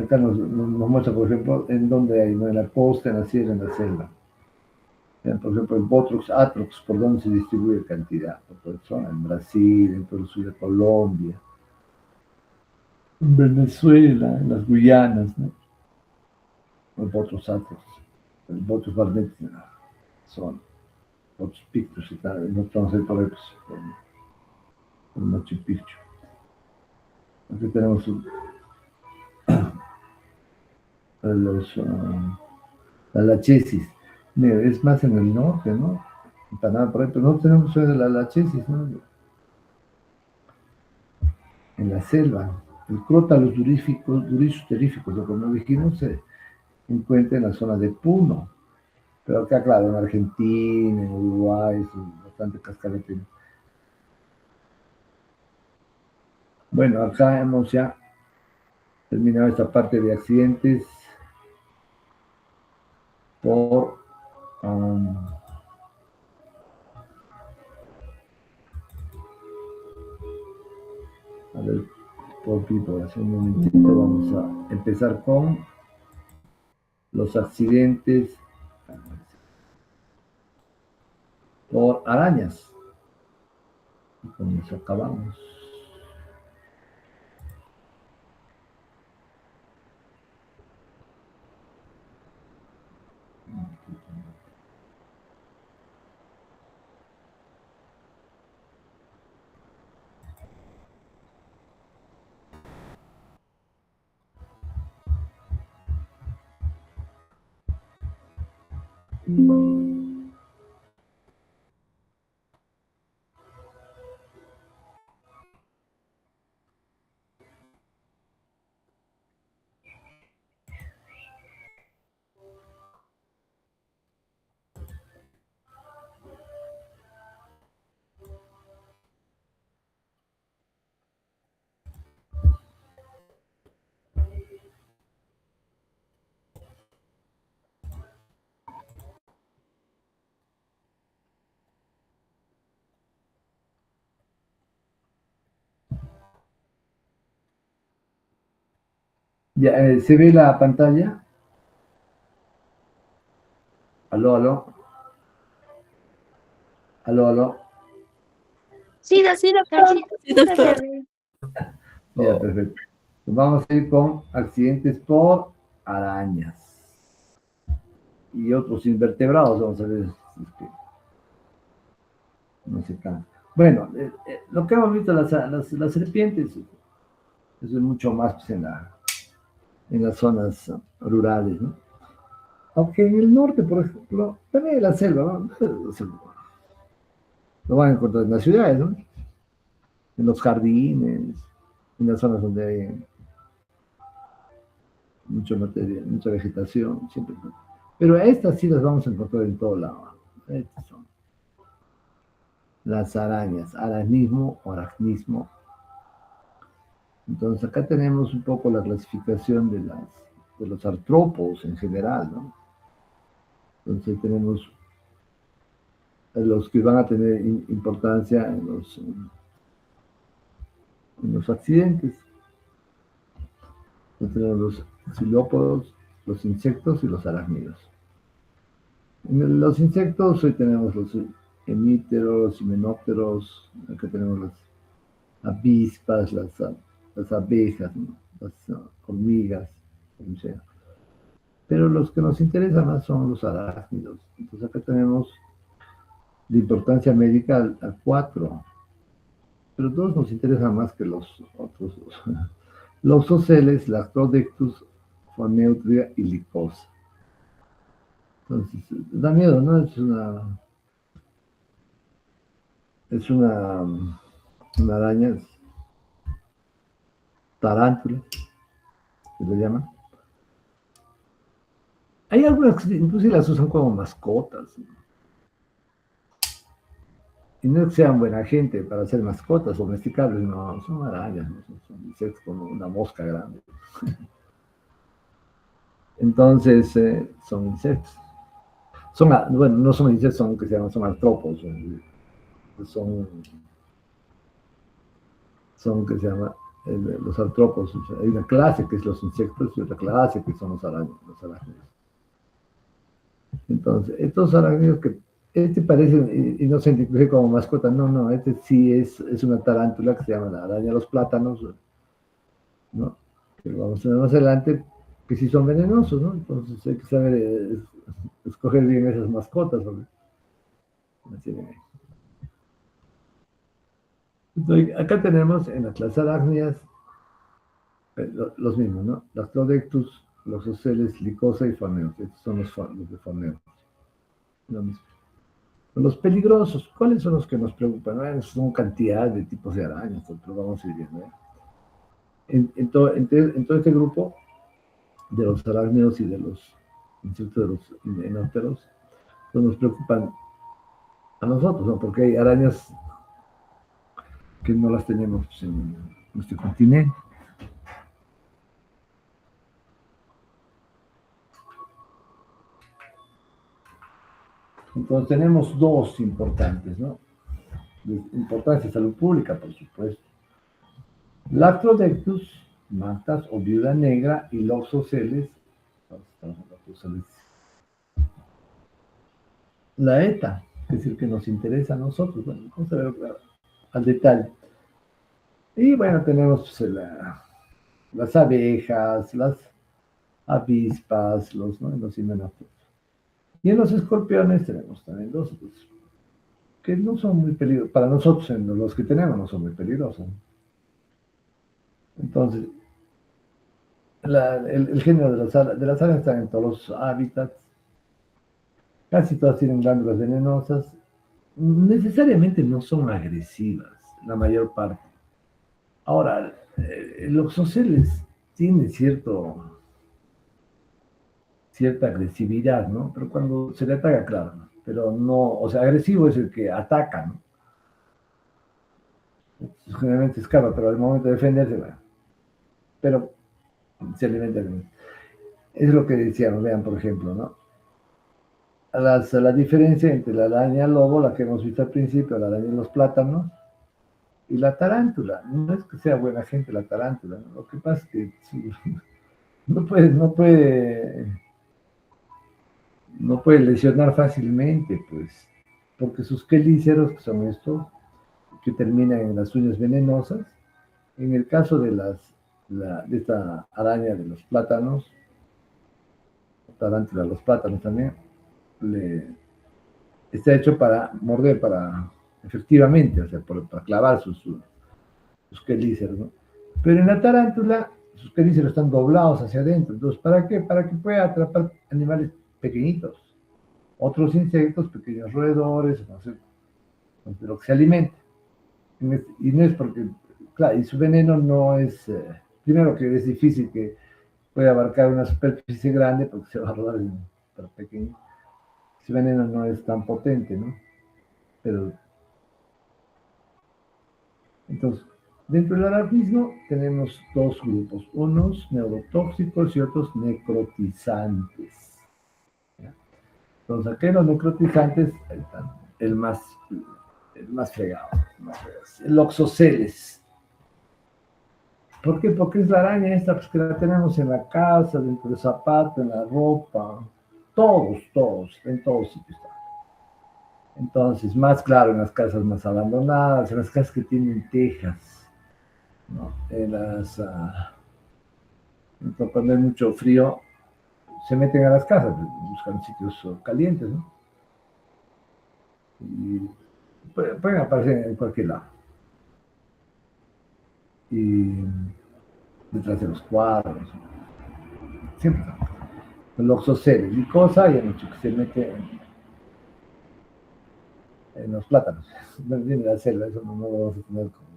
Acá nos muestra, por ejemplo, en dónde hay, ¿no? En la costa, en la sierra, en la selva. Por ejemplo, el Botrox atrox, por dónde se distribuye cantidad, por persona, en Brasil, en todo el sur de Colombia, en Venezuela, en las Guyanas, ¿no? El Botrox atrox, el Botrox barnett, son Botrox pictus, no estamos ahí por ahí, pues, por Machu Picchu. Aquí tenemos la lachesis. Mira, es más en el norte, ¿no? En Panamá, por ejemplo, no tenemos la lachesis, ¿no? En la selva. El crótalos teríficos, o como dijimos, se encuentra en la zona de Puno. Pero acá, claro, en Argentina, en Uruguay, es bastante cascarete. Bueno, acá hemos ya terminado esta parte de accidentes por, um, a ver, por hace un momentito vamos a empezar con los accidentes por arañas. Y con eso acabamos. Ya, ¿se ve la pantalla? Aló, aló, aló, aló. Sí, doctor. Sí, doctor. Ya, perfecto. Vamos a ir con accidentes por arañas y otros invertebrados. Vamos a ver si es que no se cansa. Bueno, lo que hemos visto, las serpientes, eso es mucho más pues, en las zonas rurales, ¿no? Aunque en el norte, por ejemplo, también en la selva, ¿no? Lo van a encontrar en las ciudades, ¿no? En los jardines, en las zonas donde hay mucho material, mucha vegetación, siempre. Pero estas sí las vamos a encontrar en todo lado. Estas son las arañas, arañismo o aracnismo. Entonces acá tenemos un poco la clasificación de los artrópodos en general, ¿no? Entonces tenemos los que van a tener importancia en los accidentes. Entonces tenemos los xilópodos, los insectos y los arácnidos. En los insectos hoy tenemos los hemípteros, himenópteros, acá tenemos las avispas, las abejas, ¿no? Las hormigas, como sea. Pero los que nos interesan más son los arácnidos. Entonces acá tenemos de importancia médica al 4, pero todos nos interesan más que los otros dos. Los oceles, Lactodectus, Foneutria y Licosa. Entonces, da miedo, ¿no? Es una araña, tarántula, se le llama. Hay algunas que inclusive las usan como mascotas. Y no es que sean buena gente para hacer mascotas domesticables, no, son arañas, ¿no? Son insectos como una mosca grande. Entonces, son insectos. Bueno, no son insectos, son artrópodos. Son que se llama los artrópodos. O sea, hay una clase que es los insectos y otra clase que son los arácnidos. Entonces, estos arácnidos que este parece inocente, inclusive como mascota, no, este sí es una tarántula que se llama la araña de los plátanos, ¿no? Que vamos a ver más adelante, que sí son venenosos, ¿no? Entonces hay que saber escoger bien esas mascotas, ¿no? Entonces, acá tenemos en las arácnidas los mismos, ¿no? Lactodectus, los oceles, licosa y faneos. Estos son los de faneos. Lo mismo. Los peligrosos, ¿cuáles son los que nos preocupan? Bueno, son cantidad de tipos de arañas, pero vamos a ir viendo. En todo este grupo de los arácnidos y de los insectos de los enópteros, pues nos preocupan a nosotros, ¿no? Porque hay arañas que no las tenemos pues, en nuestro continente. Entonces tenemos dos importantes, ¿no? De importancia de salud pública, por supuesto. Lactodectus, mactas o viuda negra y loxoceles, la ETA, que es el que nos interesa a nosotros. Bueno, vamos a ver al detalle. Y bueno, tenemos pues, las abejas, las avispas, los himenópteros. Y en los escorpiones tenemos también dos, pues, que no son muy peligrosos. Para nosotros, los que tenemos, no son muy peligrosos. Entonces, el género de las aves están en todos los hábitats. Casi todas tienen glándulas venenosas. Necesariamente no son agresivas, la mayor parte. Ahora, el oxoceles tiene cierta agresividad, ¿no? Pero cuando se le ataca, claro, ¿no? Pero no, o sea, agresivo es el que ataca, ¿no? Generalmente escapa, pero al momento de defenderse, bueno, pero se alimenta bien. Es lo que decíamos, vean, por ejemplo, ¿no? La diferencia entre la araña lobo, la que hemos visto al principio, la araña de los plátanos, y la tarántula. No es que sea buena gente la tarántula, ¿no? Lo que pasa es que sí, no puede lesionar fácilmente, pues, porque sus quelíceros, que son estos, que terminan en las uñas venenosas, en el caso de esta araña de los plátanos, tarántula de los plátanos también, está hecho para morder, efectivamente, o sea, para clavar sus quelíceros, ¿no? Pero en la tarántula, sus quelíceros están doblados hacia adentro. Entonces, ¿para qué? Para que pueda atrapar animales pequeñitos, otros insectos, pequeños roedores, no sé, de lo que se alimenta. Y no es porque, claro, y su veneno no es, primero que es difícil que pueda abarcar una superficie grande porque se va a rodar en pequeño. Su veneno no es tan potente, ¿no? Pero, entonces, dentro del aracnismo tenemos dos grupos, unos neurotóxicos y otros necrotizantes. ¿Ya? Entonces, aquí los necrotizantes, están el más fregado, el oxoceles. ¿Por qué? Porque es la araña esta pues, que la tenemos en la casa, dentro del zapato, en la ropa, todos, en todos sitios. Entonces, más claro, en las casas más abandonadas, en las casas que tienen tejas, ¿no? Cuando hay mucho frío, se meten a las casas, buscan sitios calientes, ¿no? Y pueden aparecer en cualquier lado. Y detrás de los cuadros, siempre. El oxoceles, licosa, y hay mucho que se mete en los plátanos. Viene la selva, eso no lo vamos a tener como.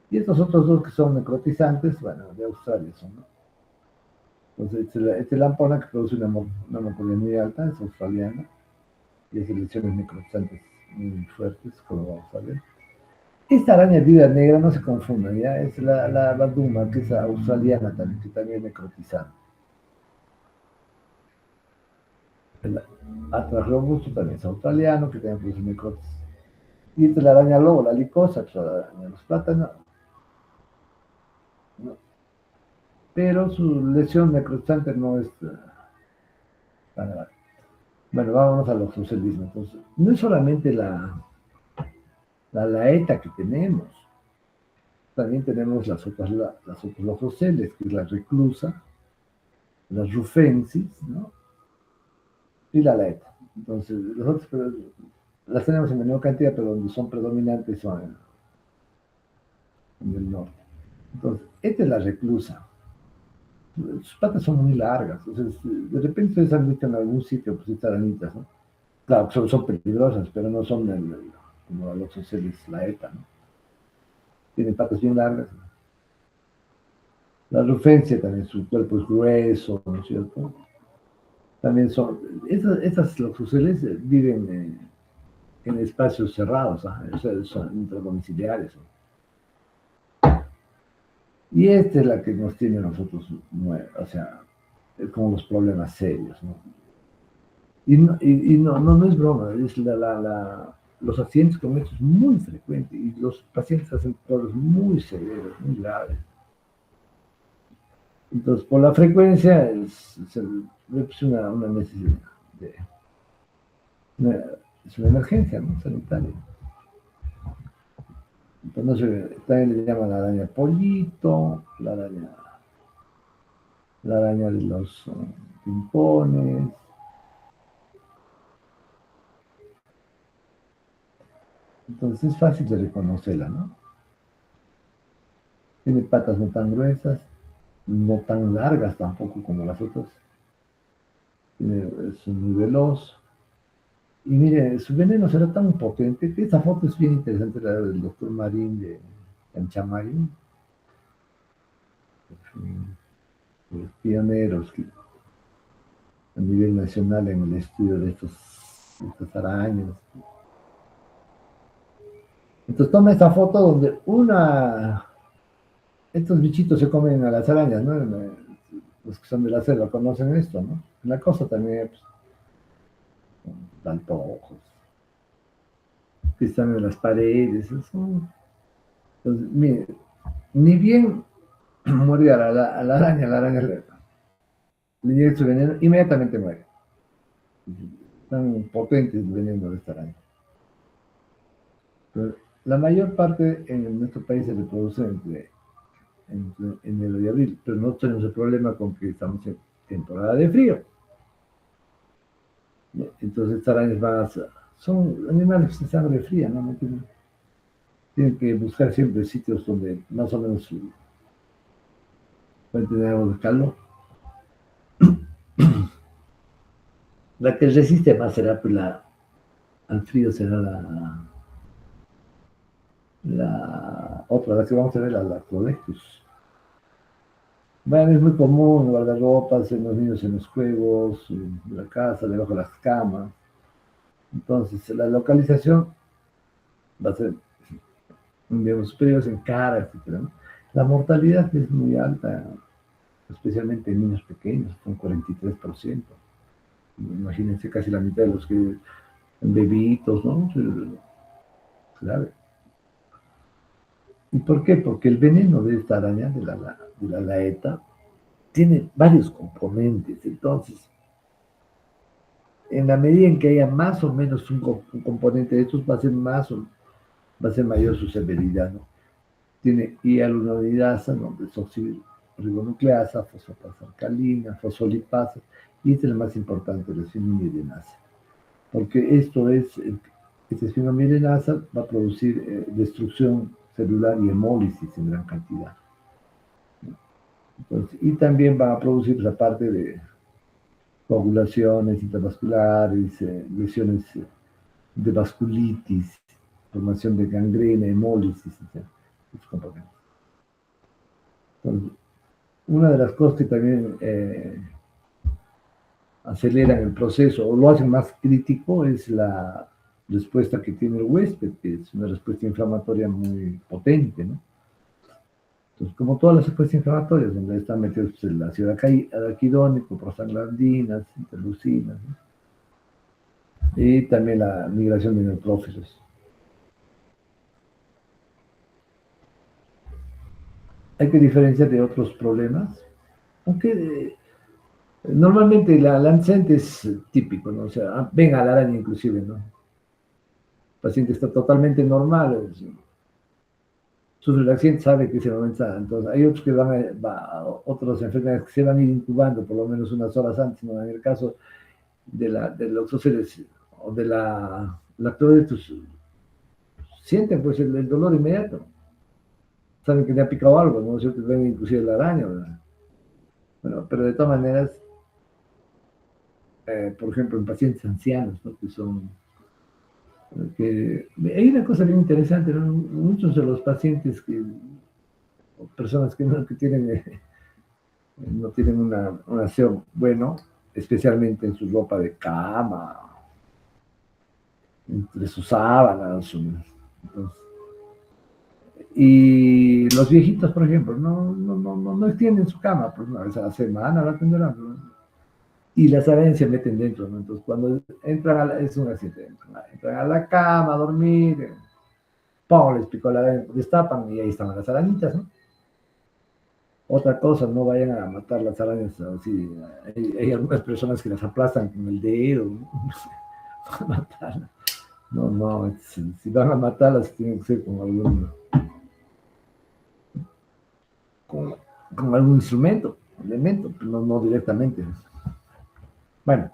Y estos otros dos que son necrotizantes, bueno, de Australia son, ¿no? Entonces, lampona que produce una mortalidad muy alta, es australiana, y hace lesiones necrotizantes muy fuertes, como vamos a ver. Esta araña vida negra, no se confunda, ¿ya? Es la duma, que es australiana también, que también es necrotizante. El Atlas robusto también es australiano, que también produce necrotis. Y esta es la araña lobo, la licosa, que es la araña de los plátanos, ¿no? Pero su lesión necrotizante no es tan grave. Bueno, vámonos al oxocelismo. Entonces, no es solamente la laeta que tenemos, también tenemos las otras oxoceles, que es la reclusa, las rufensis, ¿no? Y la laeta. Entonces, las otras las tenemos en menor cantidad, pero donde son predominantes son en el norte. Entonces, esta es la reclusa. sus patas son muy largas. Entonces, de repente ustedes han visto en algún sitio, pues, estas arañitas, ¿no? Claro, son peligrosas, pero no son como los oceles, la ETA, ¿no? Tienen patas bien largas. La rufencia también, su cuerpo es grueso, ¿no es cierto? También son, estas los oceles viven en espacios cerrados, ¿ah? O sea, son intradomiciliares, ¿no? Y esta es la que nos tiene a nosotros, o sea, como los problemas serios, ¿no? Y no es broma, es los accidentes con esto es muy frecuente y los pacientes hacen problemas muy severos, muy graves. Entonces, por la frecuencia es una necesidad, de, es una emergencia, ¿no? Sanitaria. Entonces, también le llaman la araña pollito, la araña de los pimpones. Entonces es fácil de reconocerla, ¿no? Tiene patas no tan gruesas, no tan largas tampoco como las otras. Es muy veloz. Y mire, su veneno será tan potente que esta foto es bien interesante, la del doctor Marín de Canchamarín, los pioneros a nivel nacional en el estudio de estas arañas. Entonces toma esta foto donde estos bichitos se comen a las arañas, ¿no? Los que son de la selva conocen esto, ¿no? En la costa también, pues, daltojos, que están en las paredes. Entonces, mire, ni bien muerde a la araña, le llega su veneno, inmediatamente muere. Tan potente el veneno de esta araña. Pero la mayor parte en nuestro país se reproduce en enero y abril, pero no tenemos el problema con que estamos en temporada de frío. Entonces estas arañas son animales de sangre fría, ¿no? Tienen que buscar siempre sitios donde más o menos pueden tener algo de calor. La que resiste más será pues, al frío será la otra, la que vamos a ver, la Lactodectus. Bueno, es muy común guardar ropas en los niños en los juegos, en la casa, debajo de las camas. Entonces, la localización va a ser, digamos, superiores en cara, etc. ¿No? La mortalidad es muy alta, especialmente en niños pequeños, con 43%. Imagínense casi la mitad de los que en bebitos, ¿no? Claro. ¿Y por qué? Porque el veneno de esta araña, de la laeta, tiene varios componentes. Entonces, en la medida en que haya más o menos un componente de estos, va a ser mayor su severidad, ¿no? Tiene hialuronidasa, ¿no? Desoxirribonucleasa, fosfatasa alcalina, fosfolipasa, y este es el más importante, la esfinomiyelinasa. Porque esta esfinomiyelinasa va a producir destrucción celular y hemólisis en gran cantidad. Entonces, y también va a producir la parte de coagulaciones intravasculares, lesiones de vasculitis, formación de gangrena, hemólisis, etc. Entonces, una de las cosas que también aceleran el proceso o lo hacen más crítico es la respuesta que tiene el huésped, que es una respuesta inflamatoria muy potente, ¿no? Entonces, como todas las respuestas inflamatorias, donde están metidos pues, el ácido araquidónico, prostaglandinas, interleucinas, ¿no? Y también la migración de neutrófilos. Hay que diferenciar de otros problemas, aunque normalmente la lancente es típico, ¿no? O sea, ven a la araña inclusive, ¿no? El paciente está totalmente normal, sufre el accidente, sabe que ese momento está. Entonces, hay otros que otras enfermedades que se van a ir incubando por lo menos unas horas antes, ¿no? En el caso de los oceles o de la lactobacillus, sienten pues el dolor inmediato. Saben que le ha picado algo, ¿no? Ven inclusive la araña, ¿verdad? Bueno, pero de todas maneras, por ejemplo, en pacientes ancianos, ¿no? Que son, que, hay una cosa bien interesante, ¿no? Muchos de los pacientes o personas que tienen, no tienen un aseo bueno, especialmente en su ropa de cama, entre sus sábanas, entonces, y los viejitos, por ejemplo, no extienden su cama, pues una vez a la semana la tendrán, ¿no? Y las arañas se meten dentro, ¿no? Entonces, cuando entran es un accidente, entran a la cama a dormir, ¡pum! Les picó la araña, destapan y ahí están las arañitas, ¿no? Otra cosa, no vayan a matar las arañas así. Hay algunas personas que las aplastan con el dedo, ¿no? Para matarlas. No, si van a matarlas, tienen que ser con, con algún instrumento, elemento, no directamente. Bueno,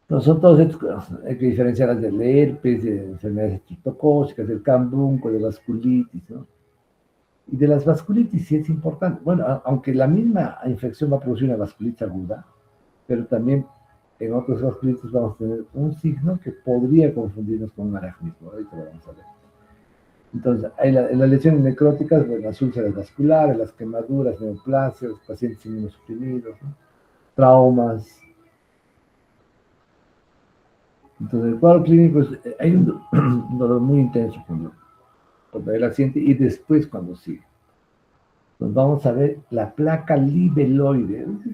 nosotros hay que diferenciarlas del herpes, de enfermedades estreptocócicas, del cambunco, de vasculitis, ¿no? Y de las vasculitis sí es importante. Bueno, aunque la misma infección va a producir una vasculitis aguda, pero también en otros vasculitis vamos a tener un signo que podría confundirnos con un aracnismo. Ahorita lo vamos a ver. Entonces, hay las lesiones necróticas, bueno, las úlceras vasculares, las quemaduras, neoplasias, pacientes inmunosuprimidos, ¿no? Traumas. Entonces, el cuadro clínico hay un dolor muy intenso cuando el accidente y después cuando sigue. Entonces, vamos a ver la placa libeloide. Este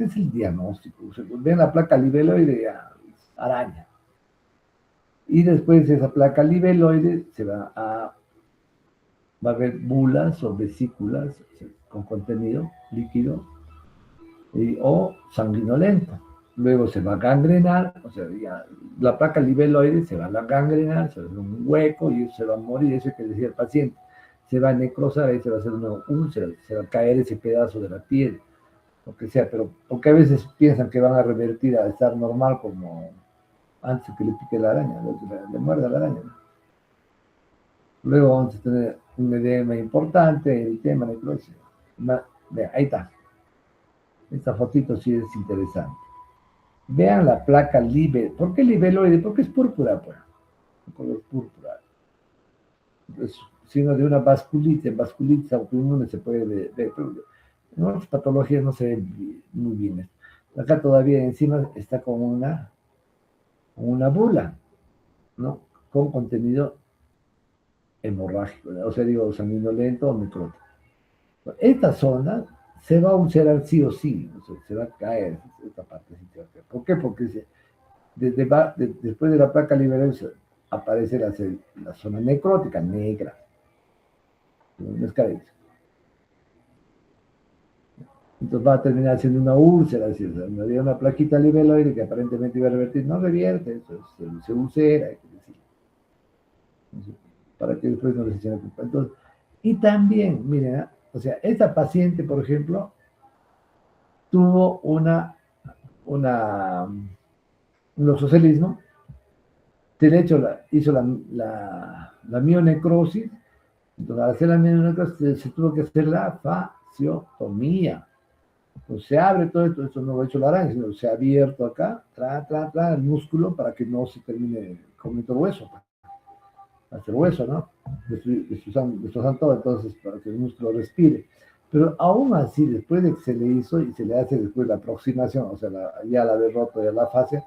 es el diagnóstico. Ven la placa libeloide, araña. Y después de esa placa libeloide va a haber bulas o vesículas, o sea, con contenido líquido o sanguinolento. Luego se va a gangrenar, o sea, ya, la placa libeloide se va a gangrenar, se va a hacer un hueco y se va a morir, eso que decía el paciente. Se va a necrosar, ahí se va a hacer una úlcera, se va a caer ese pedazo de la piel, lo que sea, pero porque a veces piensan que van a revertir a estar normal como antes que le pique la araña, le muerda la araña, ¿no? Luego vamos a tener un edema importante, el tema necrosis. Vean, ahí está. Esta fotito sí es interesante. Vean la placa libeloide. ¿Por qué libeloide? Porque es púrpura, pues. Un color púrpura. Es signo de una vasculitis autoinmune se puede ver, pero en otras patologías no se ve muy bien. Acá todavía encima está con una bula, ¿no? Con contenido hemorrágico, o sea, digo, sanguinolento o necrótico. Esta zona se va a ulcerar sí o sí, o sea, se va a caer esta parte. ¿Por qué? Porque después de la placa liberosa aparece la zona necrótica, negra. No es cabeza. Entonces va a terminar siendo una úlcera, es decir, había una plaquita libeloide que aparentemente iba a revertir, no revierte, eso se ulcera, hay que decir, para que después no les echen la culpa. Entonces, y también, miren, o sea, esta paciente, por ejemplo, tuvo un oxocelismo, hizo la mionecrosis, entonces al hacer la mionecrosis se tuvo que hacer la fasciotomía. Pues se abre todo esto no lo ha hecho la araña, sino se ha abierto acá, el músculo para que no se termine comiendo hueso, hasta el hueso, ¿no? Destrozan todo, entonces, para que el músculo respire. Pero aún así, después de que se le hizo y se le hace después la aproximación, o sea, ya la haber roto ya la fascia,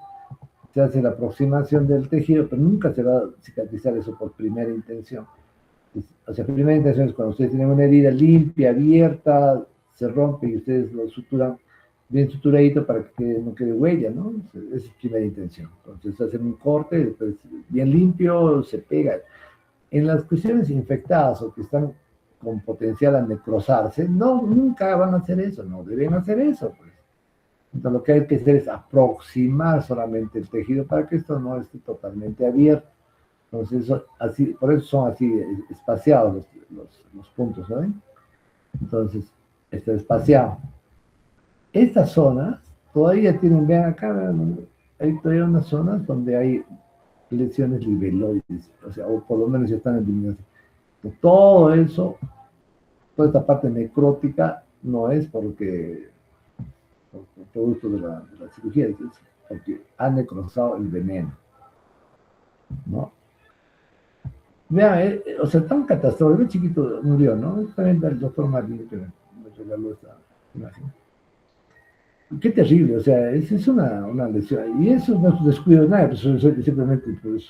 se hace la aproximación del tejido, pero nunca se va a cicatrizar eso por primera intención. O sea, primera intención es cuando ustedes tienen una herida limpia, abierta, se rompe y ustedes lo suturan bien suturadito para que no quede huella, ¿no? Esa es primera intención. Entonces hacen un corte, después bien limpio, se pega. En las cuestiones infectadas o que están con potencial a necrosarse, nunca van a hacer eso, no deben hacer eso, pues. Entonces lo que hay que hacer es aproximar solamente el tejido para que esto no esté totalmente abierto. Entonces, por eso son así espaciados los puntos, ¿saben? Entonces, está espaciado. Estas zonas todavía tienen, vean acá, hay todavía unas zonas donde hay lesiones libeloides, o sea, o por lo menos ya están en eliminación. Todo eso toda esta parte necrótica no es porque producto de la cirugía, es porque ha necrosado el veneno, ¿no? Vea, o sea, tan catastrófico, el chiquito murió, ¿no? También el doctor Martín que me regaló esta imagen. Qué terrible, o sea, es una lesión. Y eso no es descuido de nada, pues simplemente pues,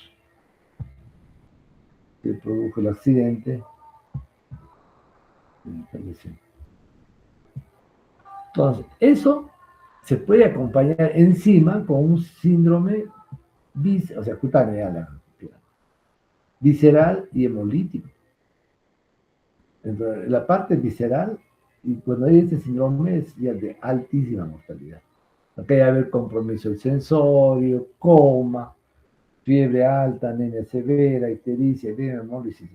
que produjo el accidente y falleció. Entonces, eso se puede acompañar encima con un síndrome, o sea, cutáneo, visceral y hemolítico. Entonces, la parte visceral, y cuando hay este síndrome es ya de altísima mortalidad. Acá hay a haber compromiso del sensorio, coma, fiebre alta, anemia severa, ictericia, edema, hemólisis,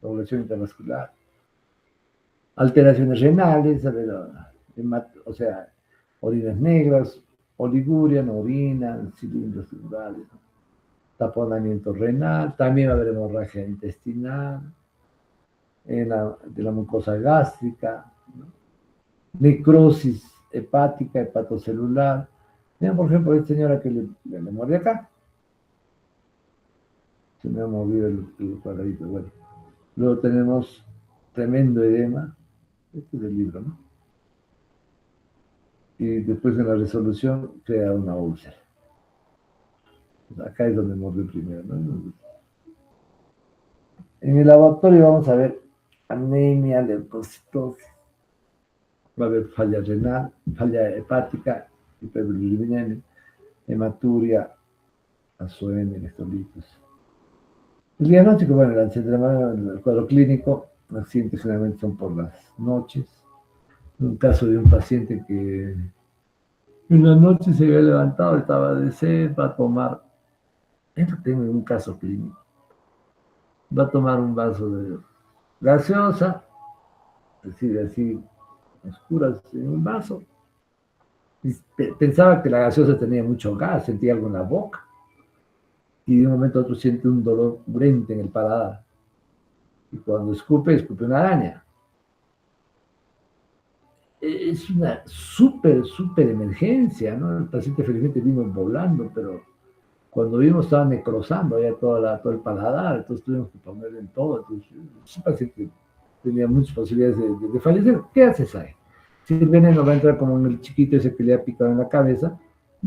población intravascular, alteraciones renales, o sea, orinas negras, oliguria, no orina, cilindros cerebrales, taponamiento renal, también va a haber hemorragia intestinal, de la mucosa gástrica, ¿no? Necrosis hepática, hepatocelular. Miren, por ejemplo, esta señora que le muerde acá. Se me ha movido el cuadradito. Bueno, luego tenemos tremendo edema. Este es el libro, ¿no? Y después en la resolución crea una úlcera. Acá es donde mordió primero, ¿no? En el laboratorio vamos a ver anemia, leucocitosis, va a haber falla renal, falla hepática, hiperbilirubinemia, hematuria, azoemia, electrolitos. El diagnóstico, bueno, el cuadro clínico, los accidentes generalmente son por las noches. Un caso de un paciente que en la noche se había levantado, estaba de sed, va a tomar, esto tengo un caso clínico, va a tomar un vaso de gaseosa, recibe así oscuras en un vaso, y pensaba que la gaseosa tenía mucho gas, sentía algo en la boca, y de un momento a otro siente un dolor urente en el paladar, y cuando escupe una araña. Es una súper emergencia, ¿no? El paciente felizmente vino volando, pero cuando vimos estaba necrosando ya todo el paladar, entonces tuvimos que ponerle en todo. Entonces, ese paciente tenía muchas posibilidades de fallecer. ¿Qué haces ahí? Si el veneno va a entrar como en el chiquito ese que le ha picado en la cabeza,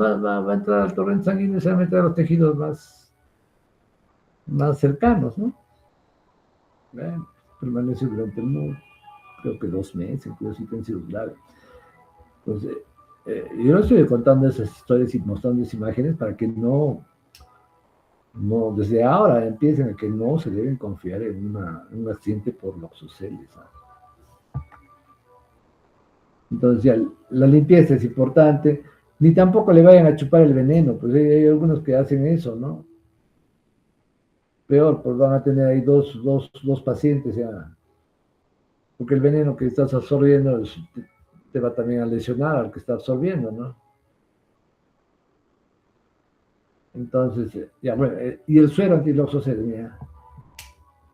va a entrar al torrente sanguíneo y se va a meter a los tejidos más cercanos, ¿no? Bueno, permanece durante creo que 2 meses, creo que sí han sido graves. Entonces, yo no estoy contando esas historias y mostrando esas imágenes para que no desde ahora empiecen a que no se deben confiar en un accidente por loxoceles, ¿no? Entonces, ya, la limpieza es importante, ni tampoco le vayan a chupar el veneno, pues hay algunos que hacen eso, ¿no? Peor, pues van a tener ahí dos pacientes ya, porque el veneno que estás absorbiendo te va también a lesionar al que está absorbiendo, ¿no? Entonces, ya, bueno, y el suero antiloxocelemia.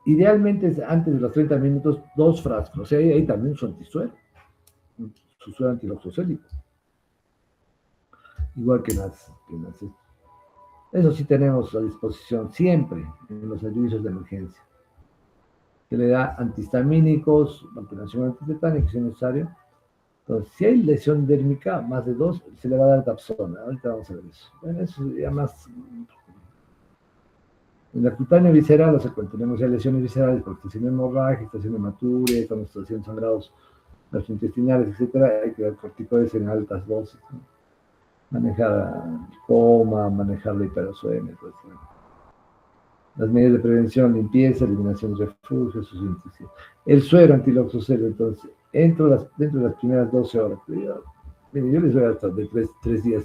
Idealmente es antes de los 30 minutos 2 frascos, o sea, ahí también su antisuero, su suero antiloxocélico, igual que las. Eso sí tenemos a disposición siempre en los servicios de emergencia. Se le da antihistamínicos, vacunación antitetánica si es necesario. Entonces, si hay lesión dérmica, más de 2, se le va a dar Dapsona. Ahorita vamos a ver eso. Bueno, eso ya más. En la cutánea visceral, o sea, cuando tenemos ya lesiones viscerales por estación hemorrágica, estación hematuria, cuando estación sangrados gastrointestinales, etcétera, hay que dar corticoides en altas dosis, ¿no? Manejar el coma, manejar la hiperozoemia, pues, ¿no? Las medidas de prevención, limpieza, eliminación de refugios, el suero antiloxocelo, entonces, dentro de las primeras 12 horas, yo les doy hasta de 3 días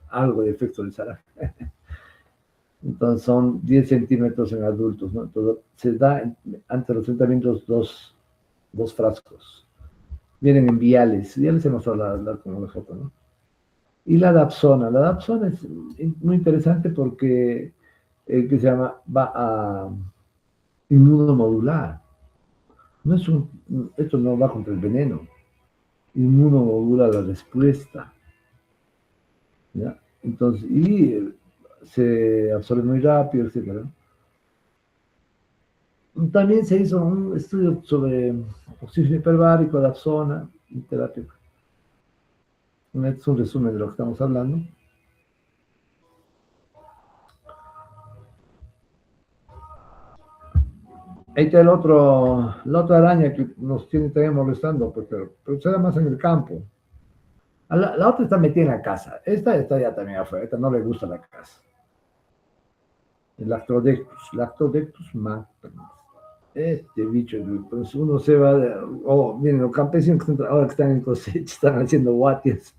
algo de efecto de Sara. Entonces son 10 centímetros en adultos, ¿no? Entonces se da antes de los 30 minutos dos frascos. Vienen en viales, ya les he mostrado como la foto, ¿no? Y la Dapsona es muy interesante porque que se llama, va a inmunomodular. No es esto no va contra el veneno. Inmunomodula la respuesta, ¿ya? Entonces, se absorbe muy rápido, etcétera. También se hizo un estudio sobre oxígeno hiperbárico, dapsona y terapia. Este es un resumen de lo que estamos hablando. Ahí está la otra araña que nos tiene también molestando, pues, pero se da más en el campo. La otra está metida en la casa. Esta está ya también afuera. Esta no le gusta la casa. El Lactodectus magnus. Este bicho, pues uno se va, miren, los campesinos que ahora que están en cosecha, están haciendo guatias,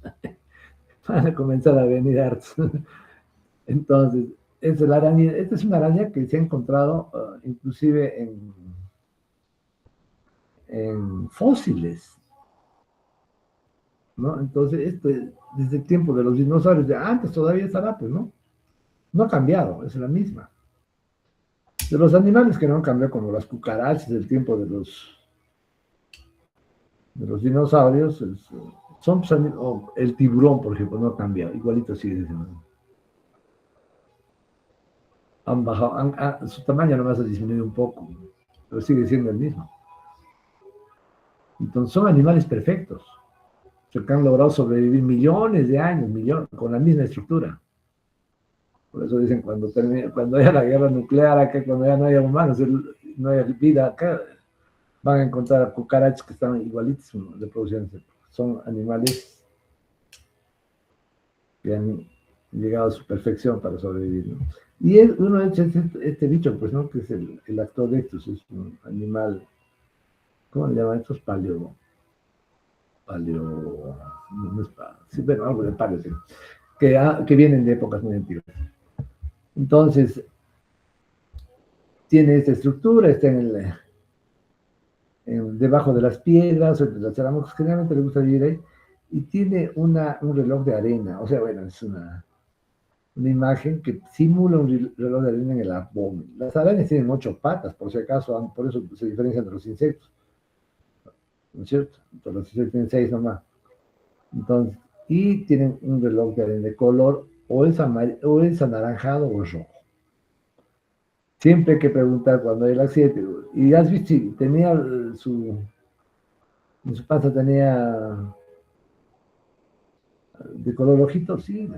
van a comenzar a venir hartos. Entonces, esta es una araña que se ha encontrado inclusive en fósiles, ¿no? Entonces, desde el tiempo de los dinosaurios, de antes todavía estará, pues, ¿no? No ha cambiado, es la misma. De los animales que no han cambiado, como las cucarachas del tiempo de los dinosaurios, el tiburón, por ejemplo, no ha cambiado, igualito sigue diciendo. Han bajado, su tamaño nomás ha disminuido un poco, pero sigue siendo el mismo. Entonces son animales perfectos, que han logrado sobrevivir millones de años, con la misma estructura. Por eso dicen, cuando haya la guerra nuclear acá, cuando ya no haya humanos, no haya vida acá, van a encontrar cucarachas que están igualitos de producción. Son animales que han llegado a su perfección para sobrevivir, ¿no? Y uno de este bicho, pues, ¿no? Que es el Actodectus, es un animal, ¿cómo le llaman estos? Sí, bueno, algo de paleo, sí, que vienen de épocas muy antiguas. Entonces, tiene esta estructura, está debajo de las piedras, o entre las charamocas, generalmente le gusta vivir ahí, y tiene un reloj de arena, o sea, bueno, es una imagen que simula un reloj de arena en el abdomen. Las arañas tienen 8 patas, por si acaso, por eso se diferencian de los insectos, ¿no es cierto? Entonces, los insectos tienen 6 nomás. Entonces, y tienen un reloj de arena de color o es anaranjado o es rojo. Siempre hay que preguntar cuando hay el accidente. Y has visto, sí, tenía en su panza tenía de color rojito, sí.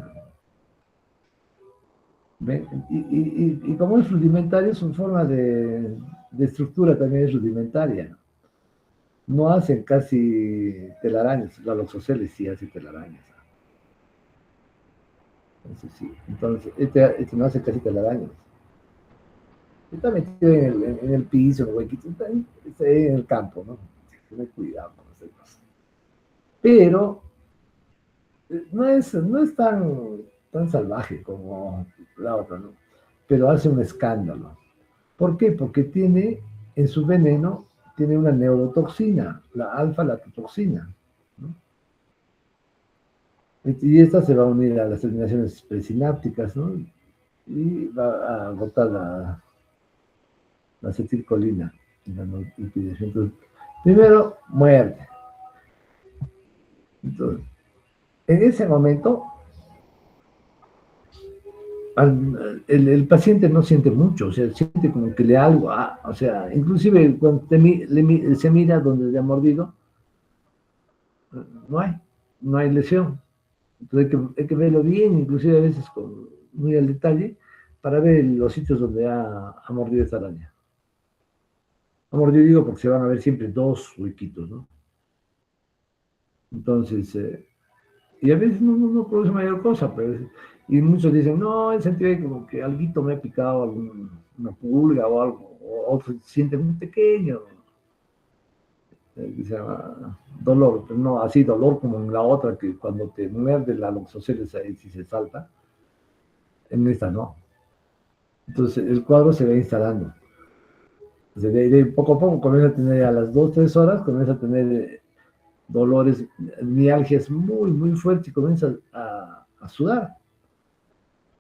¿Ven? Y como es rudimentario, su forma de estructura también es rudimentaria. No hacen casi telarañas, la Loxoceles sí hace telarañas. Entonces, sí. Entonces, este no hace casi telarañas. Está metido en el piso, en el huequito, está ahí en el campo, ¿no? Tener cuidado con esas cosas. Pero no es tan salvaje como la otra, ¿no? Pero hace un escándalo. ¿Por qué? Porque en su veneno, tiene una neurotoxina, la alfa-latotoxina, ¿no? Y esta se va a unir a las terminaciones presinápticas, ¿no? Y va a agotar la acetilcolina. Entonces, primero, muerte. Entonces, en ese momento, el paciente no siente mucho, o sea, siente como que le algo, o sea, inclusive cuando se mira donde le ha mordido, no hay lesión. Entonces hay que verlo bien, inclusive a veces muy al detalle, para ver los sitios donde ha mordido esta araña. Ha mordido, digo, porque se van a ver siempre 2 huequitos, ¿no? Entonces, y a veces no produce mayor cosa, pero y muchos dicen, no, en sentido de como que alguito me ha picado, una pulga o algo, o otros sienten muy pequeño, que se llama dolor, pero no así dolor como en la otra, que cuando te muerde la loxoceles ahí sí se salta, en esta no. Entonces el cuadro se va instalando. Entonces, de poco a poco comienza a tener a las 2, 3 horas, comienza a tener dolores, mialgias muy, muy fuertes y comienza a sudar.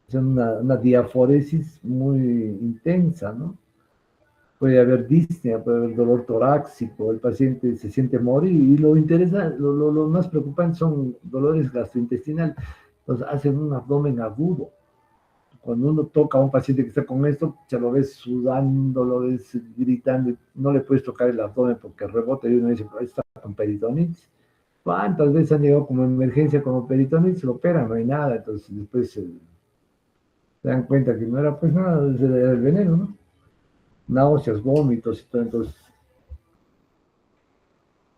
Es una diaforesis muy intensa, ¿no? puede haber disnea, puede haber dolor torácico, el paciente se siente morir y lo más preocupante son dolores gastrointestinales. Entonces hacen un abdomen agudo. Cuando uno toca a un paciente que está con esto, se lo ves sudando, lo ves gritando, no le puedes tocar el abdomen porque rebota y uno dice, ahí está con peritonitis. ¿Cuántas veces han llegado como emergencia como peritonitis? Se lo operan, no hay nada, entonces después se dan cuenta que no era pues nada, era el veneno, ¿no? Náuseas, vómitos y todo, entonces,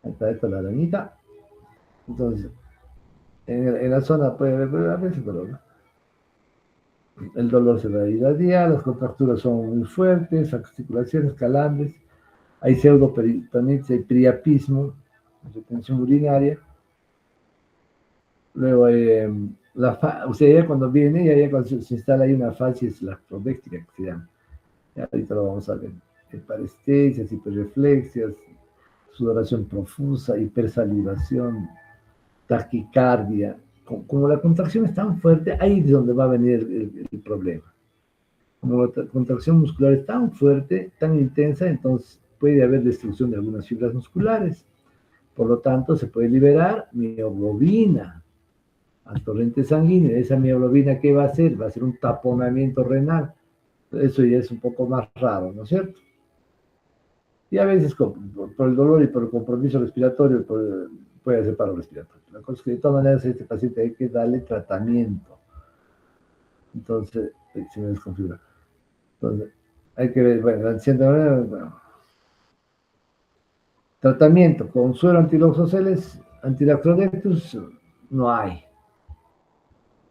ahí está esta la arañita. Entonces, en la zona puede haber a veces dolor, ¿no? El dolor se va a ir a día, las contracturas son muy fuertes, articulaciones, calambres, hay pseudoperitonitis, hay priapismo, retención urinaria. Luego, o sea, ya cuando viene, ya cuando se instala ahí una facies lactodéctica que se llama. Ya ahorita lo vamos a ver. Parestesias, hiperreflexias, sudoración profusa, hipersalivación, taquicardia. Como la contracción es tan fuerte, ahí es donde va a venir el problema. Como la contracción muscular es tan fuerte, tan intensa, entonces puede haber destrucción de algunas fibras musculares. Por lo tanto, se puede liberar mioglobina al torrente sanguíneo. Esa mioglobina, ¿qué va a hacer? Va a hacer un taponamiento renal. Eso ya es un poco más raro, ¿no es cierto? Y a veces por el dolor y por el compromiso respiratorio puede hacer paro respiratorio. La cosa es que de todas maneras a este paciente hay que darle tratamiento. Entonces, se me desconfigura. Entonces, hay que ver, bueno, tratamiento con suero antiloxoceles, antilactodectus, no hay.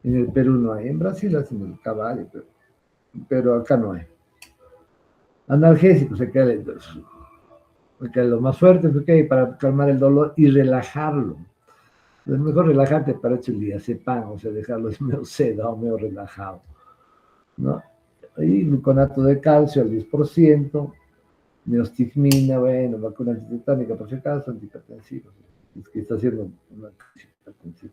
En el Perú no hay. En Brasil hacen el caballo, pero acá no hay. Analgésicos, se queda lo más fuerte para calmar el dolor y relajarlo. Es mejor relajarte para hecho el diazepam, o sea, dejarlo medio sedado, medio relajado, ¿no? Y gluconato de calcio al 10%, neostigmina, bueno, vacuna antitetánica por si acaso, antihipertensiva, es que está haciendo una crisis hipertensiva.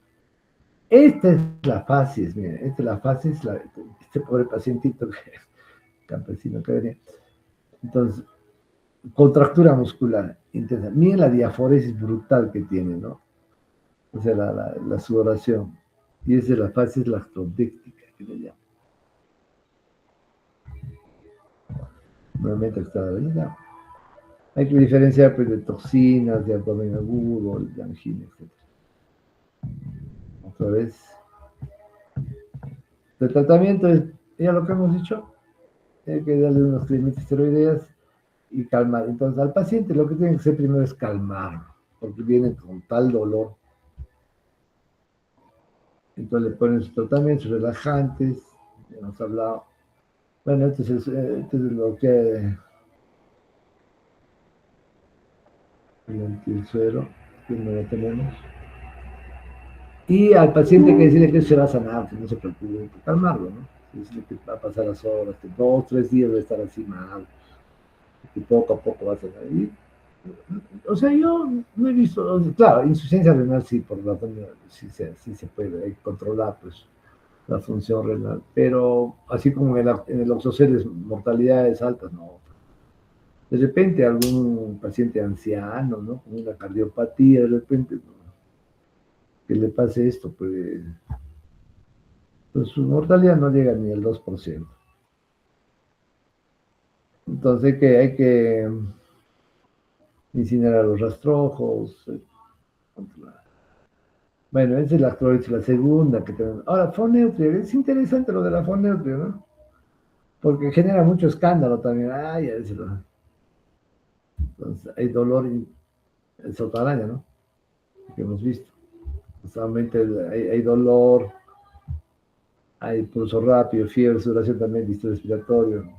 Esta es la fases, miren, esta es la fases, este pobre pacientito, campesino que venía. Entonces, contractura muscular intensa. Miren la diaforesis brutal que tiene, ¿no? O sea, la sudoración. Y es de la fase lactodéctica que le llaman. Nuevamente está la venida. Hay que diferenciar pues, de toxinas, de abdomen agudo, de angina, etc. Otra vez. El tratamiento es, ya lo que hemos dicho, hay que darle unos cremitas esteroideas y calmar. Entonces, al paciente lo que tiene que hacer primero es calmarlo, porque viene con tal dolor. Entonces le ponen sus tratamientos relajantes, ya hemos hablado. Bueno, esto es lo que el suero, que no lo tenemos. Y al paciente que decirle que se va a sanar, que no se preocupe, calmarlo, ¿no? Decirle que va a pasar las horas, que 2, 3 días va a estar así mal, que poco a poco va a sanar. Y, o sea, yo no he visto, claro, insuficiencia renal sí, por la sí se puede, hay que controlar, pues la función renal, pero así como en el oxoceles mortalidades altas, no. De repente algún paciente anciano, ¿no? Con una cardiopatía, de repente, ¿no? Que le pase esto, pues su mortalidad no llega ni al 2%. Entonces hay que incinerar los rastrojos, controlar. Bueno, esa es la segunda que tenemos. Ahora, foneuria, es interesante lo de la foneuria, ¿no? Porque genera mucho escándalo también. Ay, entonces, hay dolor en sotaraña, ¿no? Que hemos visto. Solamente hay dolor, hay pulso rápido, fiebre, sudoración también, distrés respiratorio.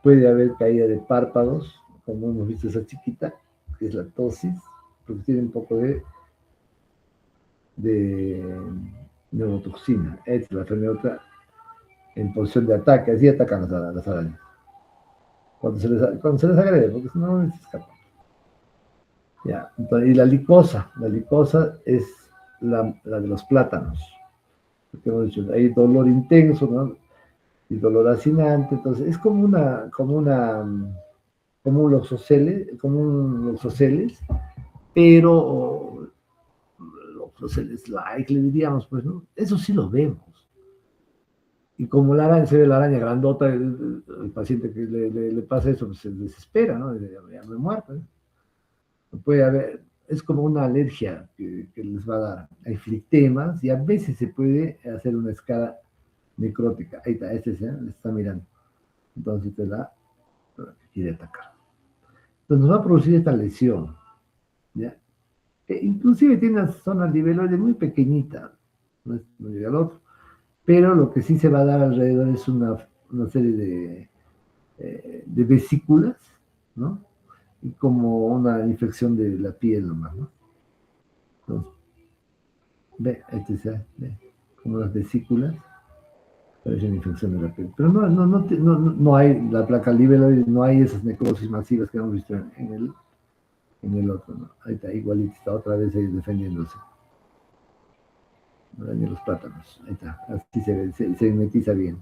Puede haber caída de párpados, como hemos visto esa chiquita, que es la tosis, porque tiene un poco de neurotoxina. Esta es la enfermedad en posición de ataque, así atacan las arañas. Cuando se les agrede, porque si no, se escapan. Ya, entonces, y la licosa es la de los plátanos. Porque hemos dicho, hay dolor intenso, ¿no? Y dolor acinante, entonces es como una como los oceles, pero los oceles like, le diríamos, pues, ¿no? Eso sí lo vemos. Y como la araña, se ve la araña grandota, el paciente que le pasa eso, pues se desespera, ¿no? Ya me he muerto, ¿no? Puede haber, es como una alergia que les va a dar. Hay flictemas y a veces se puede hacer una escala necrótica. Ahí está, le está mirando. Entonces te da, quiere atacar. Entonces nos va a producir esta lesión, ¿ya? Inclusive tiene una zona niveloide muy pequeñita, no llega al otro, pero lo que sí se va a dar alrededor es una serie de vesículas, ¿no? Y como una infección de la piel nomás, ¿no? Entonces, ve, como las vesículas, parece una infección de la piel. Pero no hay la placa libeloide, no hay esas necrosis masivas que hemos visto en el otro, ¿no? Ahí está, igualito, está otra vez ahí defendiéndose. No dañe los plátanos, ahí está, así se ve, se mimetiza bien.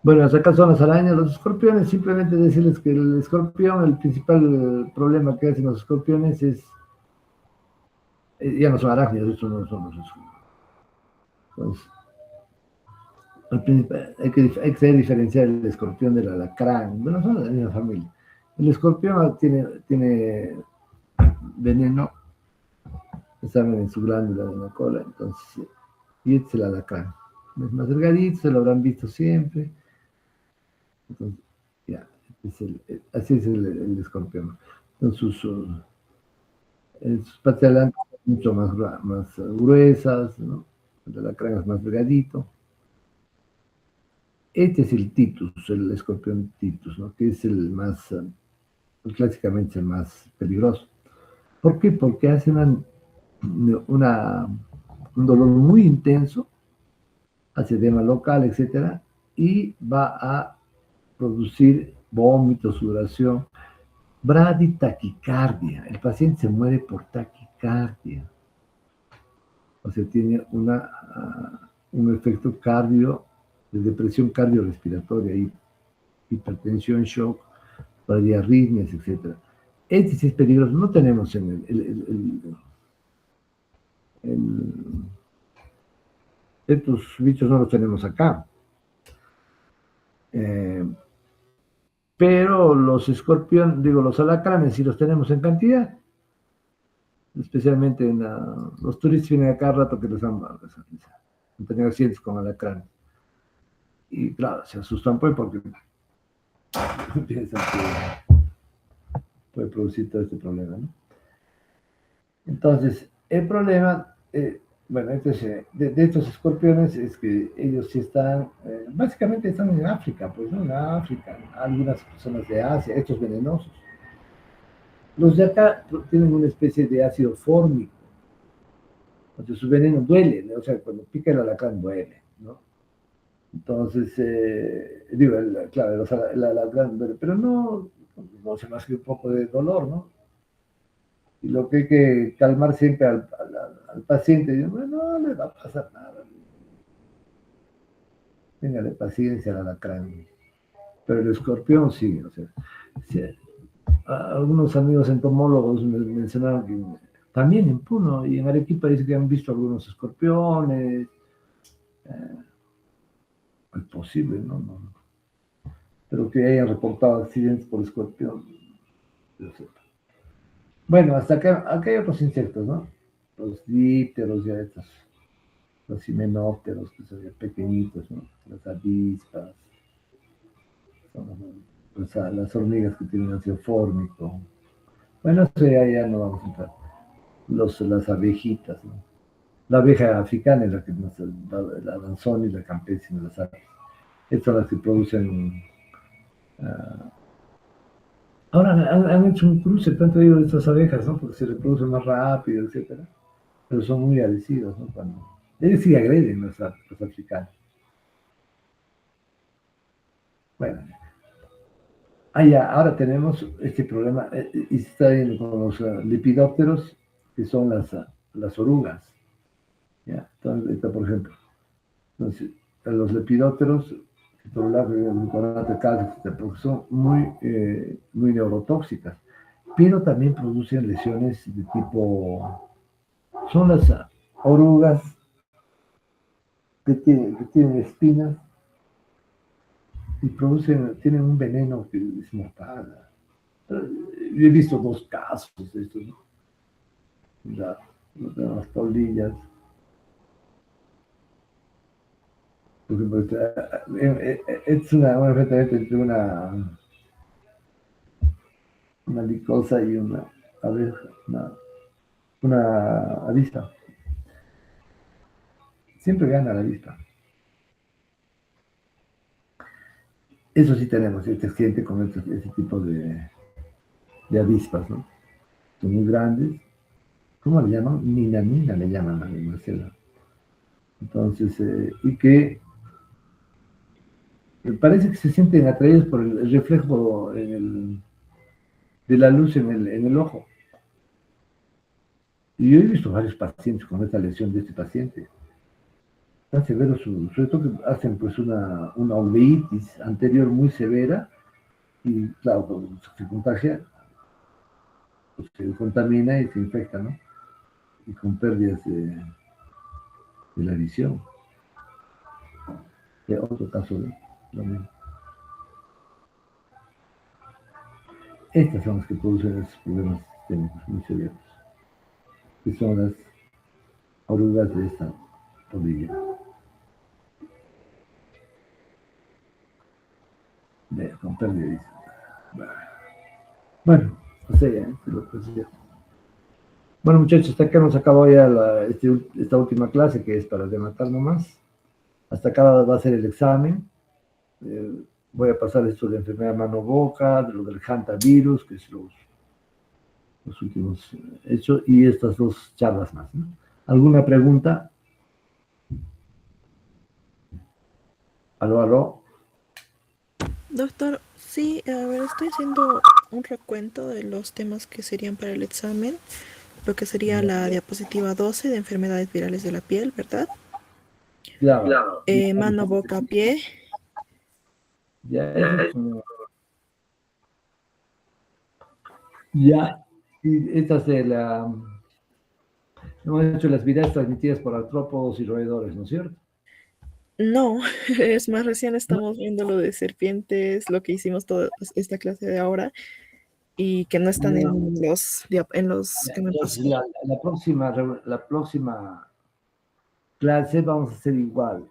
Bueno, acá son las arañas, los escorpiones, simplemente decirles que el escorpión, el principal problema que hacen los escorpiones es, ya no son arácnidos, estos no son los escorpiones. Entonces, hay que saber diferenciar el escorpión del alacrán, bueno, son de la misma familia. El escorpión tiene veneno, saben en su glándula de la cola, entonces, y este es el alacrán. Es más delgadito, se lo habrán visto siempre. Entonces, ya, así es el escorpión. Entonces, sus patas delanteras son mucho más gruesas, ¿no? El alacrán es más delgadito. Este es el Titus, el escorpión Titus, ¿no? Que es el más, clásicamente el más peligroso. ¿Por qué? Porque hace un dolor muy intenso, hace edema local, etcétera, y va a producir vómito, sudoración, braditaquicardia. El paciente se muere por taquicardia. O sea, tiene un efecto de depresión cardiorrespiratoria, hipertensión, shock, arritmias, etc. Este sí es peligroso. No tenemos estos bichos no los tenemos acá. Pero los escorpiones, los alacranes sí los tenemos en cantidad. Especialmente los turistas vienen a cada rato que les han tenido accidentes con alacranes. Y claro, se asustan pues porque piensan que puede producir todo este problema, ¿no? Entonces, el problema, bueno, entonces, de estos escorpiones es que ellos sí están, básicamente están en África, pues, ¿no? En África, algunas zonas de Asia, estos venenosos. Los de acá tienen una especie de ácido fórmico. Entonces su veneno duele, ¿no? O sea, cuando pica el alacrán duele, ¿no? Entonces, claro, el alacrán duele, pero no se más que un poco de dolor, ¿no? Y lo que hay que calmar siempre al paciente, no le va a pasar nada. Téngale paciencia al alacrán. Pero el escorpión sí, o sea, sí, algunos amigos entomólogos me mencionaron que también en Puno y en Arequipa dice que han visto algunos escorpiones. Es posible, ¿no? Pero que hayan reportado accidentes por escorpión. Bueno, hasta acá hay otros insectos, ¿no? Los dípteros, ya estos, los himenópteros, que son ya pequeñitos, ¿no? Las avispas, las hormigas que tienen ácido fórmico. Bueno, eso ya no vamos a entrar. Las abejitas, ¿no? La abeja africana es la que la danzón y la campesina, las abejas. Estas son las que producen. Ahora han hecho un cruce, tanto digo, de estas abejas, ¿no? Porque se reproducen más rápido, etcétera. Pero son muy agresivos, ¿no? Ellos sí agreden los africanos. Bueno, ahora tenemos este problema, y se está viendo con los lepidópteros, que son las orugas. ¿Ya? Entonces, por ejemplo, entonces, los lepidópteros, tolular, bicarbonato de calcio, etcétera, porque son muy neurotóxicas, pero también producen lesiones de tipo, son las orugas que tienen espinas y tienen un veneno que es mortal. Yo he visto 2 casos de estos, ¿no? Las polillas. Por ejemplo, es un enfrentamiento entre una licosa y una abeja, una avispa. Siempre gana la avispa. Eso sí tenemos, este accidente con ese tipo de avispas, ¿no? Son muy grandes. ¿Cómo le llaman? Minamina le llaman a Marcela. Entonces, y que parece que se sienten atraídos por el reflejo de la luz en el ojo. Y yo he visto varios pacientes con esta lesión de este paciente. Tan severo, sobre todo que hacen pues una uveitis anterior muy severa y claro, cuando se contagia, pues se contamina y se infecta, ¿no? Y con pérdidas de la visión. Otro caso de lo mismo. Estas son las que producen esos problemas sistémicos muy severos, que son las orugas de esta polilla. Con pérdida de visión. Bueno, o sea, lo que sea. Bueno, muchachos, hasta acá nos acabó ya esta última clase, que es para rematar nomás. Hasta acá va a ser el examen. Voy a pasar esto de enfermedad mano-boca, de lo del hantavirus, que es los últimos hechos, y estas 2 charlas más, ¿no? ¿Alguna pregunta? Aló, aló. Doctor, sí, a ver, estoy haciendo un recuento de los temas que serían para el examen, lo que sería la diapositiva 12 de enfermedades virales de la piel, ¿verdad? Claro. Mano, boca, pie. Ya, y estas hemos hecho las virales transmitidas por artrópodos y roedores, ¿no es cierto? No, es más, recién estamos viendo lo de serpientes, lo que hicimos toda esta clase de ahora, y que no están en los que me Entonces, pasó. la próxima clase vamos a hacer igual.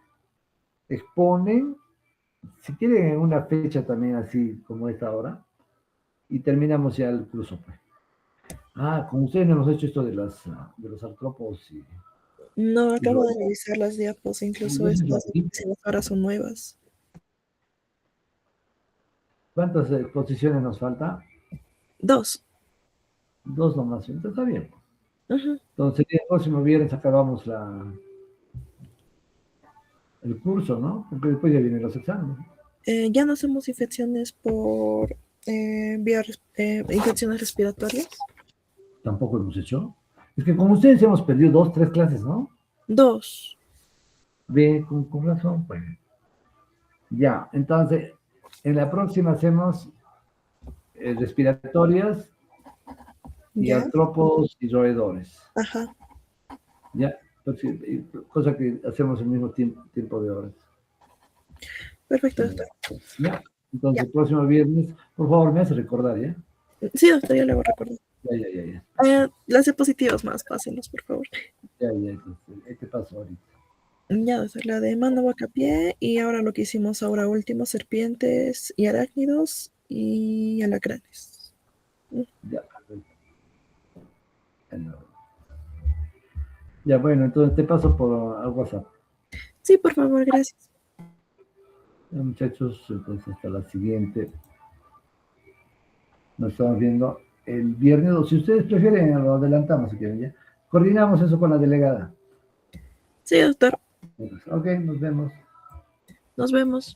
Exponen, si quieren, en una fecha también así como esta hora, y terminamos ya el curso, pues. Con ustedes no hemos hecho esto de los artrópodos y No, acabo de revisar las diapos, incluso estas ahora son nuevas. ¿Cuántas exposiciones nos falta? 2. 2 nomás, entonces está bien. Ujú. Entonces el próximo viernes acabamos el curso, ¿no? Porque después ya vienen los exámenes. Ya no hacemos infecciones por infecciones respiratorias. Tampoco hemos hecho. Es que con ustedes hemos perdido 2, 3 clases, ¿no? 2. Ve, con razón, pues. Ya, entonces, en la próxima hacemos respiratorias y ¿Ya? artrópodos y roedores. Ajá. Ya, cosa que hacemos el mismo tiempo de horas. Perfecto, doctor. Ya, entonces Ya. el próximo viernes, por favor, me hace recordar, ¿ya? Sí, doctor, ya le voy a recordar. Ya. Las diapositivas más, pásenlos, por favor. Ya, entonces, ¿qué pasó ahorita? Ya, doctor, la de mano, boca, pie, y ahora lo que hicimos ahora último, serpientes y arácnidos y alacranes. Ya, ya, bueno, entonces te paso por al WhatsApp. Sí, por favor, gracias. Ya, muchachos, entonces hasta la siguiente. Nos estamos viendo el viernes, o si ustedes prefieren, lo adelantamos si quieren, ya. Coordinamos eso con la delegada. Sí, doctor. Ok, nos vemos. Nos vemos.